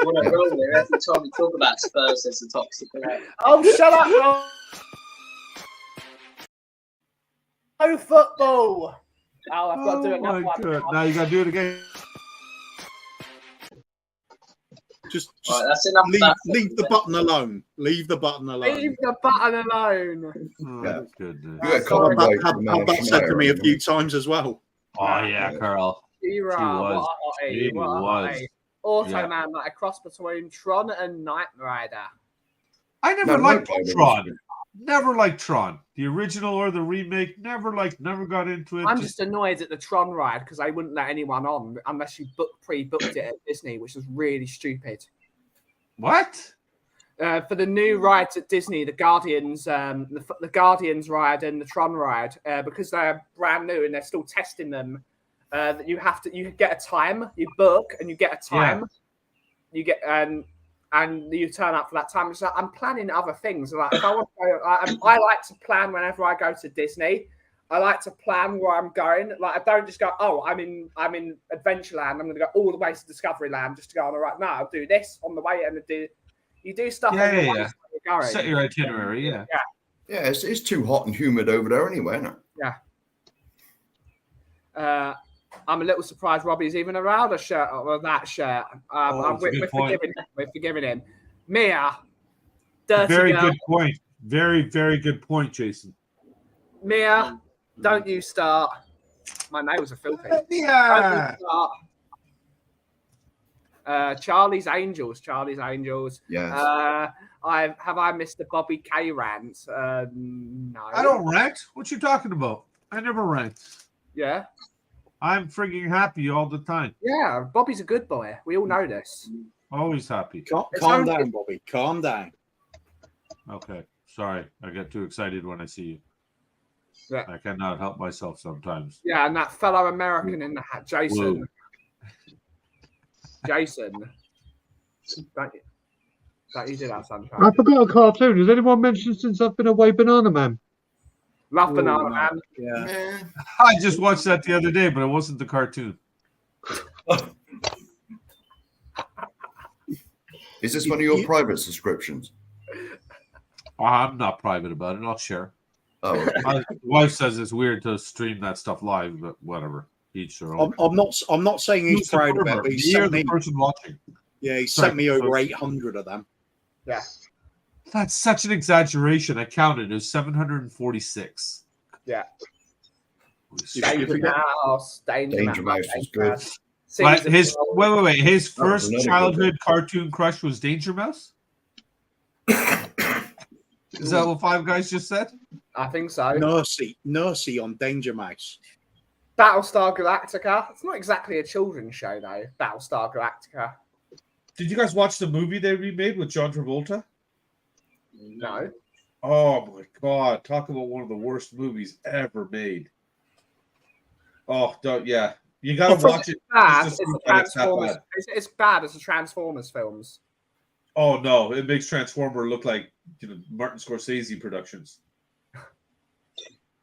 Every time we talk about Spurs, there's a toxic play. Oh, shut up! No football. Oh, I've got to do another one. God. Now you got to do it again. Just right, that's enough. Leave the button alone. Leave the button alone. Leave the button alone. Oh, goodness. You Had that said to me a few times as well. Oh, yeah, Carl. She was. Automan, like a cross between Tron and Knight Rider. I never liked Tron. Never liked Tron. The original or the remake, never got into it. I'm just annoyed at the Tron ride because I wouldn't let anyone on unless you pre-booked it at Disney, which was really stupid. What? For the new rides at Disney, the Guardians, the Guardians ride and the Tron ride, because they're brand new and they're still testing them. That you get a time, you book and you get a time, you get and you turn up for that time. So I'm planning other things. Like if I want to go, I like to plan whenever I go to Disney. I like to plan where I'm going. Like I don't just go, oh, I'm in Adventureland. I'm going to go all the way to Discoveryland just to go on the right. No, I'll do this on the way and you do stuff. Yeah. Set your itinerary. Yeah. Yeah, it's too hot and humid over there anyway, isn't it? Yeah. I'm a little surprised Robbie's even around a shirt or that shirt. We're forgiving him. Mia, dirty Very girl. good point. Very, very good point, Jason. Mia, don't you start. My nails are filthy. Yeah. Charlie's Angels. Yes. I missed the Bobby K rant? No. I don't rant. What you talking about? I never rant. Yeah. I'm frigging happy all the time. Yeah, Bobby's a good boy. We all know this. Always happy. Calm down, Bobby. Calm down. Okay. Sorry. I get too excited when I see you. Yeah. I cannot help myself sometimes. Yeah, and that fellow American in the hat, Jason. Blue. Jason. Don't you do that sometimes? I forgot a cartoon. Has anyone mentioned since I've been away Banana Man? Love Banana no. Man. Yeah. I just watched that the other day, but it wasn't the cartoon. Is this one of your private subscriptions? I'm not private about it. I'll share. Oh, okay. My wife says it's weird to stream that stuff live, but whatever. Each their own. I'm not saying he's proud of it, but he You're sent the me. person watching. Yeah, he sent me over 800 of them. Yeah. That's such an exaggeration. I counted. It was 746. Yeah. Danger Mouse. Danger Mouse was good. But his wait. His That was first another childhood good cartoon crush was Danger Mouse. Is that what Five Guys just said? I think so. Nursey on Danger Mouse. Battlestar Galactica. It's not exactly a children's show though. Battlestar Galactica. Did you guys watch the movie they remade with John Travolta? No. Oh my God! Talk about one of the worst movies ever made. Oh, yeah. You gotta watch it. Bad. just It's to see the why it's that Transformers. bad. It's bad as the Transformers films. Oh no! It makes Transformer look like Martin Scorsese productions.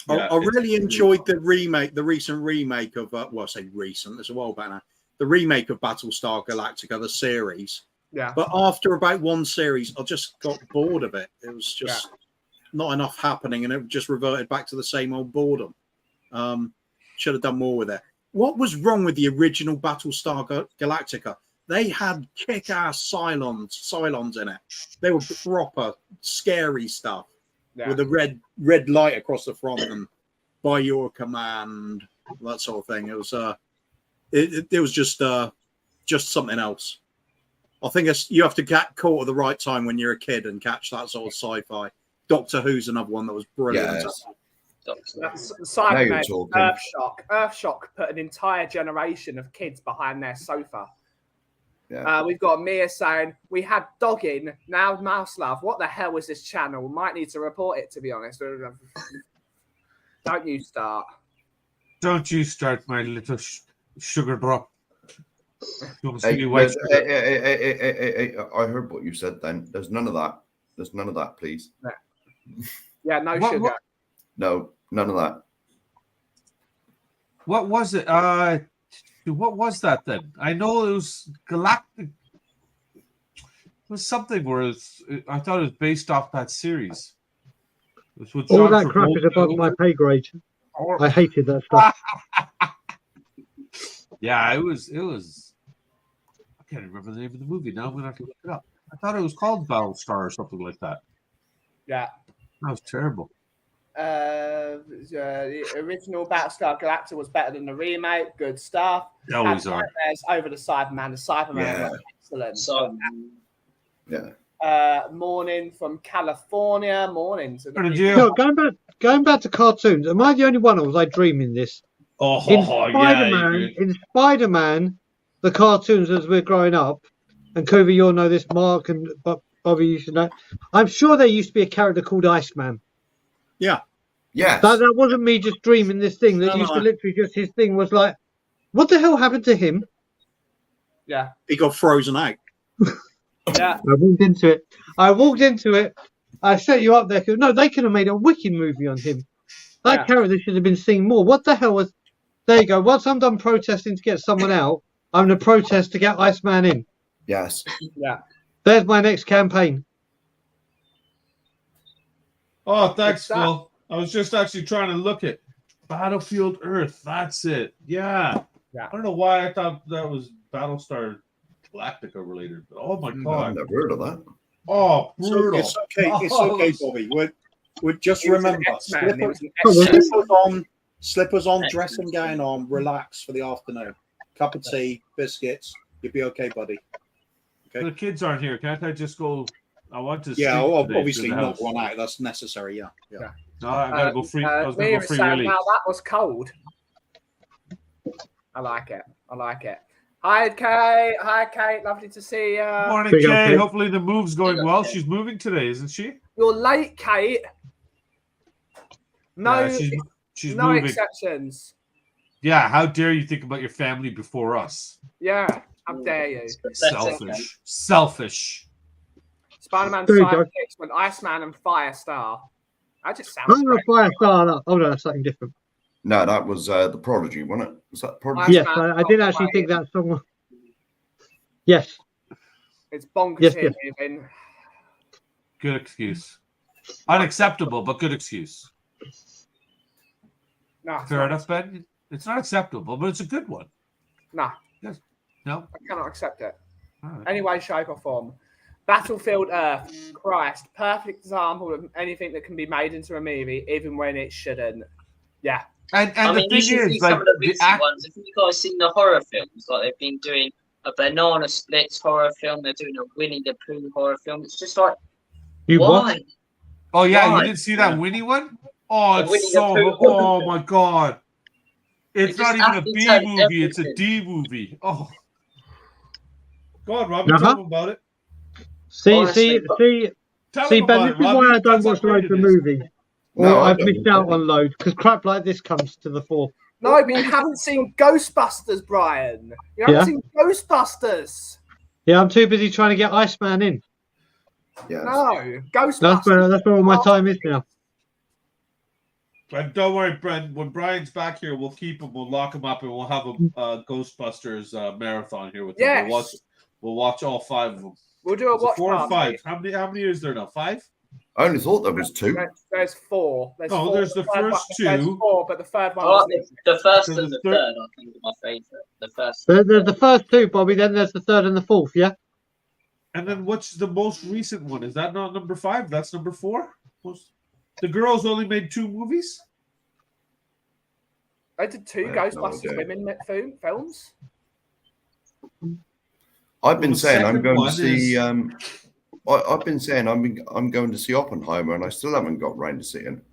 Yeah, I really enjoyed the recent remake of well, I say recent, it's a while back now. The remake of Battlestar Galactica, the series. Yeah. But after about one series, I just got bored of it. It was just not enough happening, and it just reverted back to the same old boredom. Should have done more with it. What was wrong with the original Battlestar Galactica? They had kick-ass Cylons in it. They were proper scary stuff with a red light across the front and by your command, that sort of thing. It was it was just something else. I think you have to get caught at the right time when you're a kid and catch that sort of sci-fi. Doctor Who's another one that was brilliant. Yes. Cybermen, Earthshock put an entire generation of kids behind their sofa. Yeah. We've got Mia saying, we had dogging, now mouse love. What the hell is this channel? Might need to report it, to be honest. Don't you start. Don't you start, my little sugar drop. Hey, I heard what you said then. There's none of that. There's none of that, please. Yeah, no sugar. No, none of that. What was it? What was that then? I know it was Galactic. It was something where I thought it was based off that series. All that crap is above my pay grade. I hated that stuff. Yeah, it was. I can't remember the name of the movie now. I'm gonna have to look it up. I thought it was called Battlestar or something like that. Yeah. That was terrible. The original Battlestar Galactica was better than the remake. Good stuff. They always are. Over the Cyberman. The Cyberman was excellent. Yeah. Morning from California. Morning. No, going back to cartoons. Am I the only one, or was I dreaming this? In Spider-Man, the cartoons as we're growing up, and Kobe, you'll know this. Mark and Bobby, you should know. I'm sure there used to be a character called Iceman. Yeah. Yeah. That wasn't me just dreaming this thing. That used to literally just his thing was like, what the hell happened to him? Yeah. He got frozen out. Yeah. I walked into it. I set you up there. No, they could have made a wicked movie on him. That character should have been seen more. What the hell was... There you go. Once I'm done protesting to get someone out, I'm going to protest to get Iceman in. Yes. Yeah. There's my next campaign. Oh, thanks, Phil. I was just actually trying to look at Battlefield Earth. That's it. Yeah. I don't know why I thought that was Battlestar Galactica related. But oh my God. I've never heard of that. Oh, brutal. It's okay. It's okay, Bobby. We're just remember slippers on, dressing gown on, relax for the afternoon. Cup of tea, biscuits. You'll be okay, buddy. Okay. The kids aren't here. Can't I just go I want to. Yeah, sleep today obviously through the knock house. one out. That's necessary. Yeah. No, I gotta go free. I was gonna Mia go is free saying, Willy. now that was cold. I like it. Hi, Kate. Hi, Kate. Lovely to see you. Morning, Big up, Kay. Kate. Hopefully the move's going Big up, well. Kay. She's moving today, isn't she? You're late, Kate. No, Yeah, she's no moving. exceptions. Yeah, how dare you think about your family before us? Yeah, how dare you? Selfish. Spider-Man There you go. sidekicks with Iceman and Firestar. That just sounds Oh, great. Firestar. No. Oh no, that's something different. No, that was the Prodigy, wasn't it? Was that Prodigy? Yes, Iceman I did actually think that song. Yes. It's bonkers Yes, here, yes. moving. Good excuse. Unacceptable, but good excuse. No, it's Fair not. enough, Ben. It's not acceptable, but it's a good one. No, Yes. No. I cannot accept it. All right. Any way, shape, or form. Battlefield Earth, Christ, perfect example of anything that can be made into a movie, even when it shouldn't. Yeah. And I mean, the you thing should see is, like, some of the the recent ones. Have you guys seen the horror films? Like they've been doing a Banana Splits horror film. They're doing a Winnie the Pooh horror film. It's just like, You why? what? oh yeah, Why? you didn't see that Winnie one? Oh, The Winnie it's the so. Pooh. Oh my god. It's It not just even a B advertised movie. It's a everything. D movie. Oh, Go on, Robbie. Uh-huh. Tell them about it. See, Honestly, tell see, them Ben. about This it, is why Robbie. I don't That's watch how great loads it of is. movies. Or No, I I've don't. missed out on loads because crap like this comes to the fore. No, but you haven't seen Ghostbusters, Brian. You haven't Yeah. seen Ghostbusters. Yeah, I'm too busy trying to get Iceman in. Yes. No, Ghostbusters. That's where all my time is now. But don't worry, Brent. When Brian's back here, we'll keep him. We'll lock him up, and we'll have a Ghostbusters marathon here with him. Yes. We'll watch all 5 of them. We'll do a Is it watch 4 or party. 5? How many is there now? 5? I only thought there was 2. There's 4. There's No, 4. there's the third first one- There's 2. 4, but the third one I like wasn't exist. the first So and the the third- third. I think are my favourite. The first. There's the first two, Bobby. Then there's the third and the fourth. Yeah. And then what's the most recent one? Is that not number 5? That's number 4. The girls only made 2 movies. They did 2 I have no Ghostbusters idea. women films. I've been Well, the saying I'm second going to one see. is- I've been saying I'm going to see Oppenheimer, and I still haven't got round to seeing it.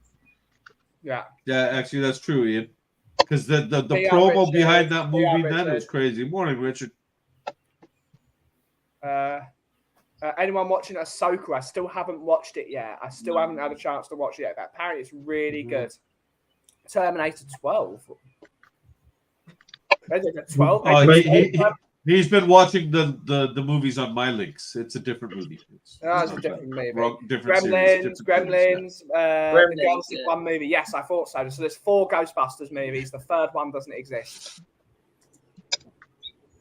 Yeah. Yeah, actually, that's true, Ian. Because the Yeah, promo Richard. behind that Yeah, movie then Richard. was crazy. Morning, Richard. Anyone watching Ahsoka? I still haven't watched it yet. I still haven't had a chance to watch it yet. But apparently, it's really good. Terminator 12. They did a 12. Oh, They did a he's been watching the movies on my links. It's a different movie. It's a different movie. different series, Gremlins. different The Girls Did yeah. One movie. Yes, I thought so. So there's 4 Ghostbusters movies. The third one doesn't exist.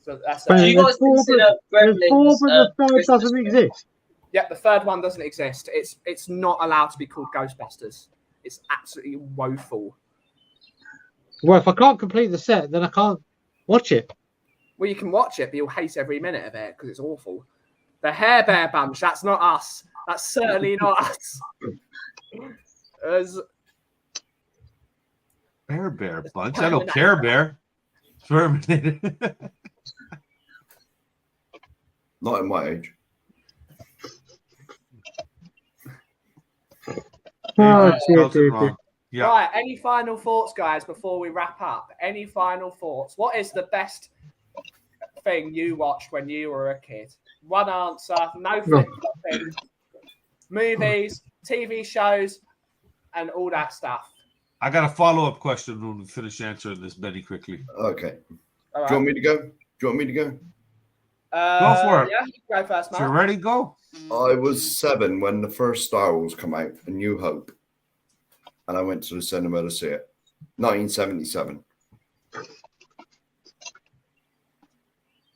So that's But Do you there's guys consider There's 4, Gremlins but the third Christmas doesn't film? exist. yeah. The third one doesn't exist. It's not allowed to be called Ghostbusters. It's absolutely woeful. Well, if I can't complete the set, then I can't watch it. Well, you can watch it, but you'll hate every minute of it because it's awful. The Hair Bear Bunch, that's not us. That's certainly not us. Bear bunch. I don't care, Bear. Terminated. Not at my age. Oh, dear, Spells it dear, wrong. dear. Yeah. Right, any final thoughts, guys, before we wrap up? Any final thoughts? What is the best thing you watched when you were a kid? One answer, no flip-flopping. Movies, TV shows, and all that stuff. I got a follow-up question when we finish answering this, Benny, quickly. Okay. All Do you right. want me to go? Do you want me to go? Go for it. Yeah, you can go first, So you Mark. ready? Go. I was 7 when the first Star Wars come out, A New Hope, and I went to the cinema to see it. 1977.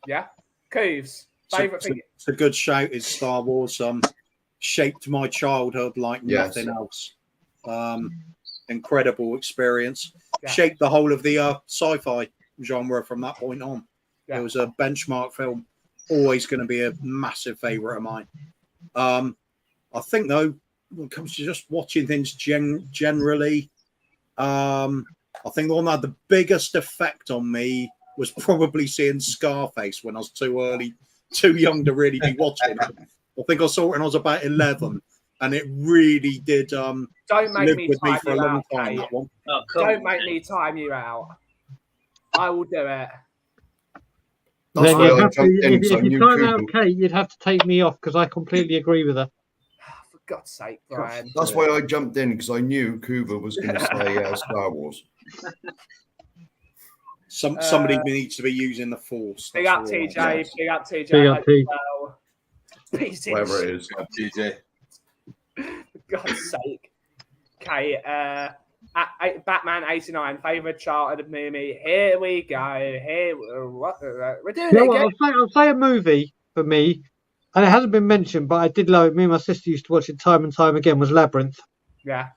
Yeah. Cooves, favourite thing. It's a good shout. Is Star Wars shaped my childhood like Yes. nothing else. Incredible experience. Yeah. Shaped the whole of the sci-fi genre from that point on. Yeah. It was a benchmark film. Always going to be a massive favourite of mine. I think though, when it comes to just watching things generally, I think the one that had the biggest effect on me was probably seeing Scarface when I was too young to really be watching it. I think I saw it when I was about 11, and it really did Don't make live me with me time for a you long out, time. Kate. That one. Oh, come Don't on, make then. me time you out. I will do it. That's Then why you'd I have to, jumped in, if, because I if you knew time out Cooper. Kate, you'd have to take me off because I completely agree with her. For God's sake, Brian. That's why I jumped in, because I knew Cooper was going to say Star Wars. Somebody needs to be using the Force. Big That's up, all TJ. I Yes. Big up, TJ. Big up, Hope T. you're well. Peace in Whatever shit, it is. TJ. For God's sake. Okay, Batman 89, favourite childhood movie. Here we go. We're doing You know it what? again. I'll say a movie for me, and it hasn't been mentioned, but I did love it. Me and my sister used to watch it time and time again. Was Labyrinth. Yeah.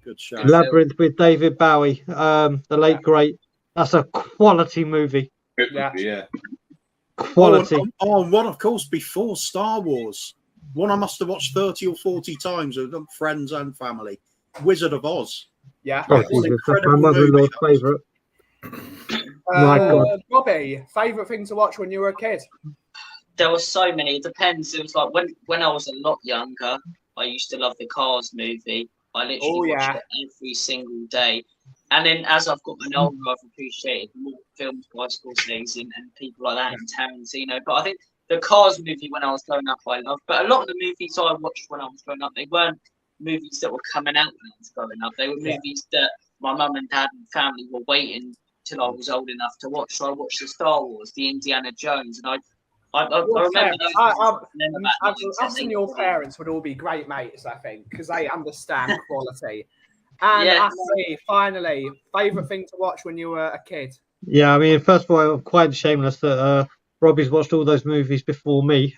Good show. Labyrinth with David Bowie, the late great. That's a quality movie. Yeah. Quality. Oh, one, of course, before Star Wars. One I must have watched 30 or 40 times with friends and family. Wizard of Oz. Yeah. Oh, What an Jesus, that's my incredible mother-in-law's movie. favourite. My God. Bobby, favourite thing to watch when you were a kid? There were so many. It depends. It was like when I was a lot younger, I used to love the Cars movie. I literally watched it every single day. And then as I've gotten older, I've appreciated more films by Scorsese and people like that and Tarantino. But I think the Cars movie when I was growing up, I loved. But a lot of the movies I watched when I was growing up, they weren't movies that were coming out when I was growing up. They were movies that my mum and dad and family were waiting till I was old enough to watch. So I watched the Star Wars, the Indiana Jones, and I remember those. Us and your parents would all be great mates, I think, because they understand quality. And Ashley, finally, favourite thing to watch when you were a kid? Yeah, I mean, first of all, I'm quite shameless that Robbie's watched all those movies before me,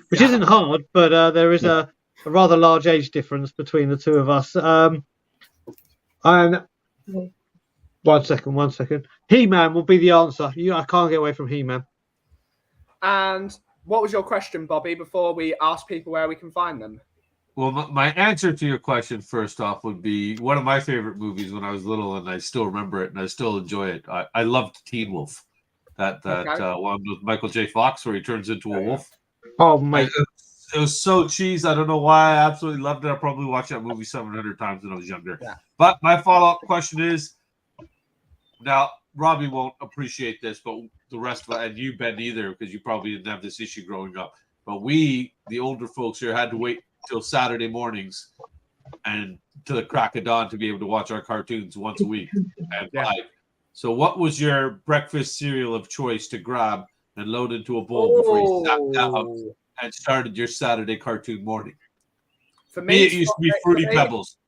which isn't hard, but there is a rather large age difference between the two of us. And one second. He-Man will be the answer. I can't get away from He-Man. And what was your question, Bobby, before we ask people where we can find them? Well, my answer to your question, first off, would be one of my favorite movies when I was little, and I still remember it, and I still enjoy it. I loved Teen Wolf, that one with Michael J. Fox where he turns into a wolf. Oh, mate. It was so cheese. I don't know why. I absolutely loved it. I probably watched that movie 700 times when I was younger. Yeah. But my follow-up question is, now, Robbie won't appreciate this, but the rest of it, and you, Ben, either, because you probably didn't have this issue growing up. But we, the older folks here, had to wait till Saturday mornings and to the crack of dawn to be able to watch our cartoons once a week at 5. So what was your breakfast cereal of choice to grab and load into a bowl before you sat down and started your Saturday cartoon morning? For me, it used to be Fruity Pebbles.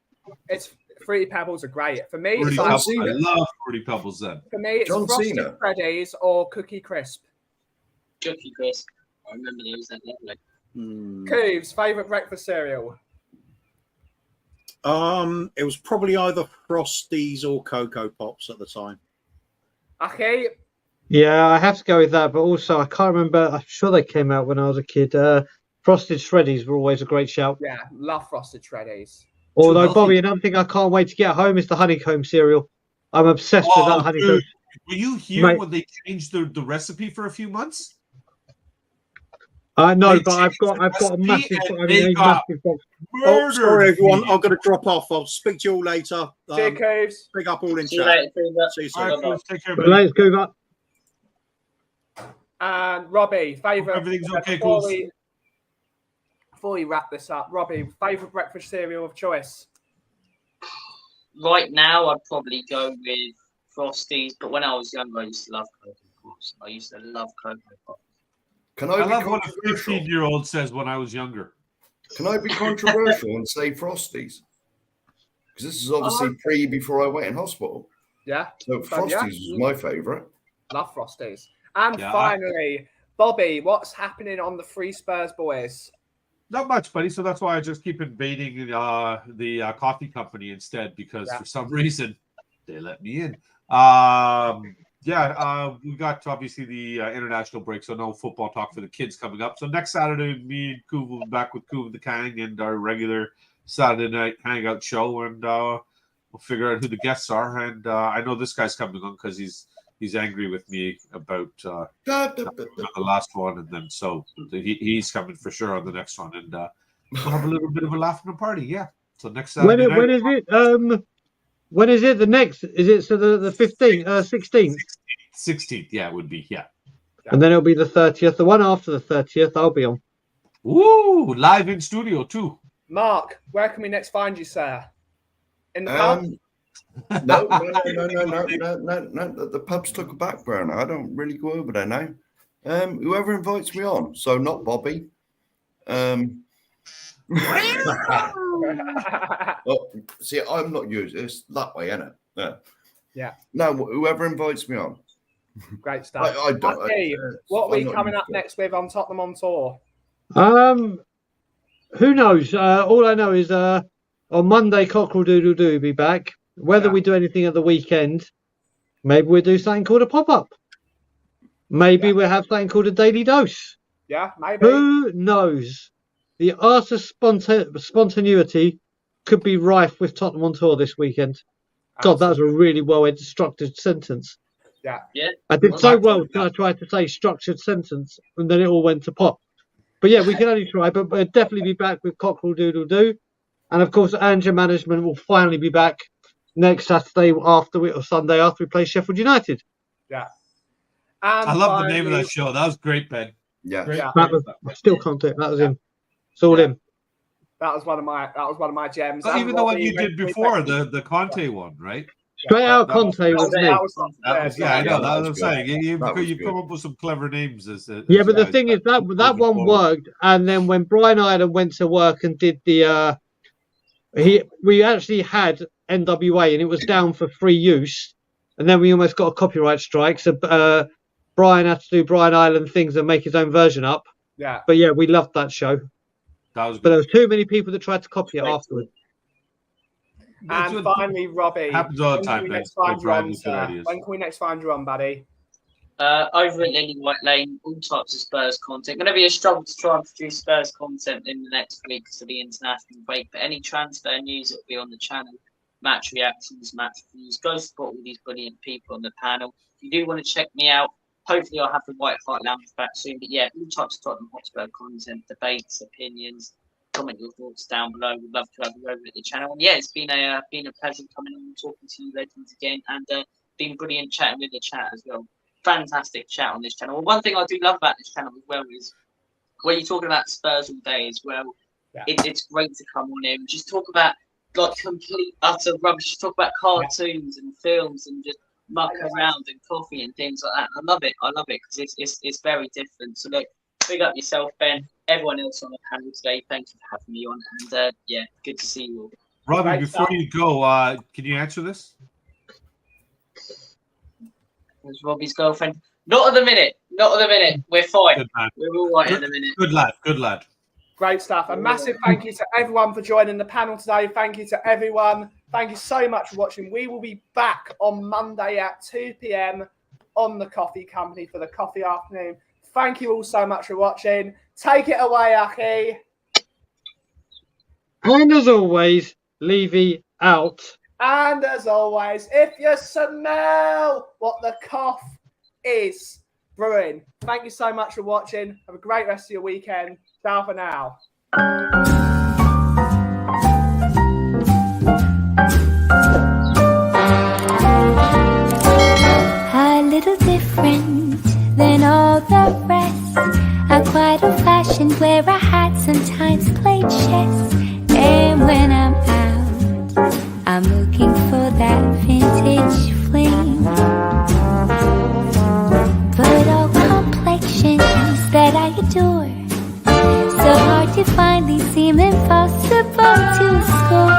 Fruity Pebbles are great. For me, Fruity Pebbles. I love Fruity Pebbles then. For me, it's Frosted Freddy's or Cookie Crisp. Cookie Crisp. I remember those. That lovely. Cooves, favourite breakfast cereal? It was probably either Frosties or Cocoa Pops at the time. Okay. Yeah, I have to go with that, but also I can't remember. I'm sure they came out when I was a kid. Frosted Shreddies were always a great shout. Yeah, love Frosted Shreddies. Although, Bobby, another thing I can't wait to get home is the honeycomb cereal. I'm obsessed with that honeycomb. Dude. Were you here when they changed the recipe for a few months? No, but I've got a massive box. Oh, sorry, everyone. I'm going to drop off. I'll speak to you all later. See you, Cooves. Pick up all in See you chat. later, See you All soon. right, folks, take care, buddy. Let's go back. And Robbie, favourite. Everything's okay, before Cooves. Before we wrap this up, Robbie, favourite breakfast cereal of choice? Right now, I'd probably go with Frosties, but when I was younger, I used to love Cocoa Pops. I used to love Cocoa Pops. Can I I be love what a controversial? 15-year-old says when I was younger. Can I be controversial and say Frosties? Because this is obviously before I went in hospital. Yeah. So Frosties was my favourite. Love Frosties. And finally, Bobby, what's happening on the Free Spurs boys? Not much, buddy. So that's why I just keep invading the coffee company instead, because for some reason they let me in. We got obviously the international break, so no football talk for the kids coming up. So next Saturday, me and Kuv will be back with Kuv the Kang and our regular Saturday night hangout show, and we'll figure out who the guests are. And I know this guy's coming on because he's he's angry with me about the last one, and then so he's coming for sure on the next one, and we'll have a little bit of a laugh and a party. Yeah. So next Saturday night. When is it? When is it? The next? Is it the 15th, 16th? 16th, yeah, it would be, yeah. And then it'll be the 30th. The one after the 30th, I'll be on. Woo! Live in studio too. Mark, where can we next find you, sir? In the pub? No. The pub's took a back burner. I don't really go over there now. Whoever invites me on, so not Bobby. See, I'm not used. It's that way, isn't it? Yeah. No, whoever invites me on. Great stuff. I don't. What are we coming up next with on Tottenham on Tour? Who knows? All I know is on Monday, Cockerel Doodle Doo will be back. Whether we do anything at the weekend, maybe we'll do something called a pop-up. Maybe we'll have something called a daily dose. Yeah, maybe. Who knows? The art of spontaneity could be rife with Tottenham on Tour this weekend. God, that was a really well-structured sentence. Yeah. I did so well when I tried to say structured sentence, and then it all went to pot. But yeah, we can only try, but we'll definitely be back with Cockerel Doodle Doo. And of course, Anger Management will finally be back next Saturday or Sunday after we play Sheffield United. Yeah. I love the name of that show. That was great, Ben. Yeah. I still can't do it. That was him. It's all him. That was one of my gems. Well, even the one you did before, the Conte one, right? Straight out Conte was me. Yeah, I know. That's what I'm saying. You come up with some clever names. But the thing is that one worked, and then when Brian Ireland went to work and did the, we actually had NWA, and it was down for free use, and then we almost got a copyright strike. So Brian had to do Brian Ireland things and make his own version up. Yeah. But yeah, we loved that show. But there was too many people that tried to copy it afterwards. And finally, Robbie, happens all the time. When can we next find you on, buddy? Over at Lily White Lane, all types of Spurs content. Going to be a struggle to try and produce Spurs content in the next week because of the international break. But any transfer news that will be on the channel, match reactions, match views. Go support all these brilliant people on the panel. If you do want to check me out, hopefully I'll have the White Hart Lounge back soon. But yeah, all types of Tottenham Hotspur content, debates, opinions. Comment your thoughts down below. We'd love to have you over at the channel. And yeah, it's been a pleasure coming on and talking to you legends again, and been brilliant chatting with the chat as well. Fantastic chat on this channel. Well, one thing I do love about this channel as well is when you're talking about Spurs all day as well. Yeah. It's great to come on here and just talk about like complete utter rubbish. Just talk about cartoons and films and just muck around and coffee and things like that. I love it because it's very different. So look, big up yourself, Ben. Everyone else on the panel today, thank you for having me on. And yeah, good to see you all. Robbie, before you go, can you answer this? There's Robbie's girlfriend. Not at the minute. We're fine. We're all right at the minute. Good lad. Great stuff. A massive thank you to everyone for joining the panel today. Thank you to everyone. Thank you so much for watching. We will be back on Monday at 2 p.m. on the Coffee Company for the coffee afternoon. Thank you all so much for watching. Take it away, Aki. And as always, Levy out. And as always, if you smell what the cough is brewing, thank you so much for watching. Have a great rest of your weekend. Ciao for now. A little different than all the rest. I'm quite old-fashioned, wear a hat, sometimes play chess. And when I'm out, I'm looking for that vintage fling. But all complexions that I adore, so hard to find, these seem impossible to score.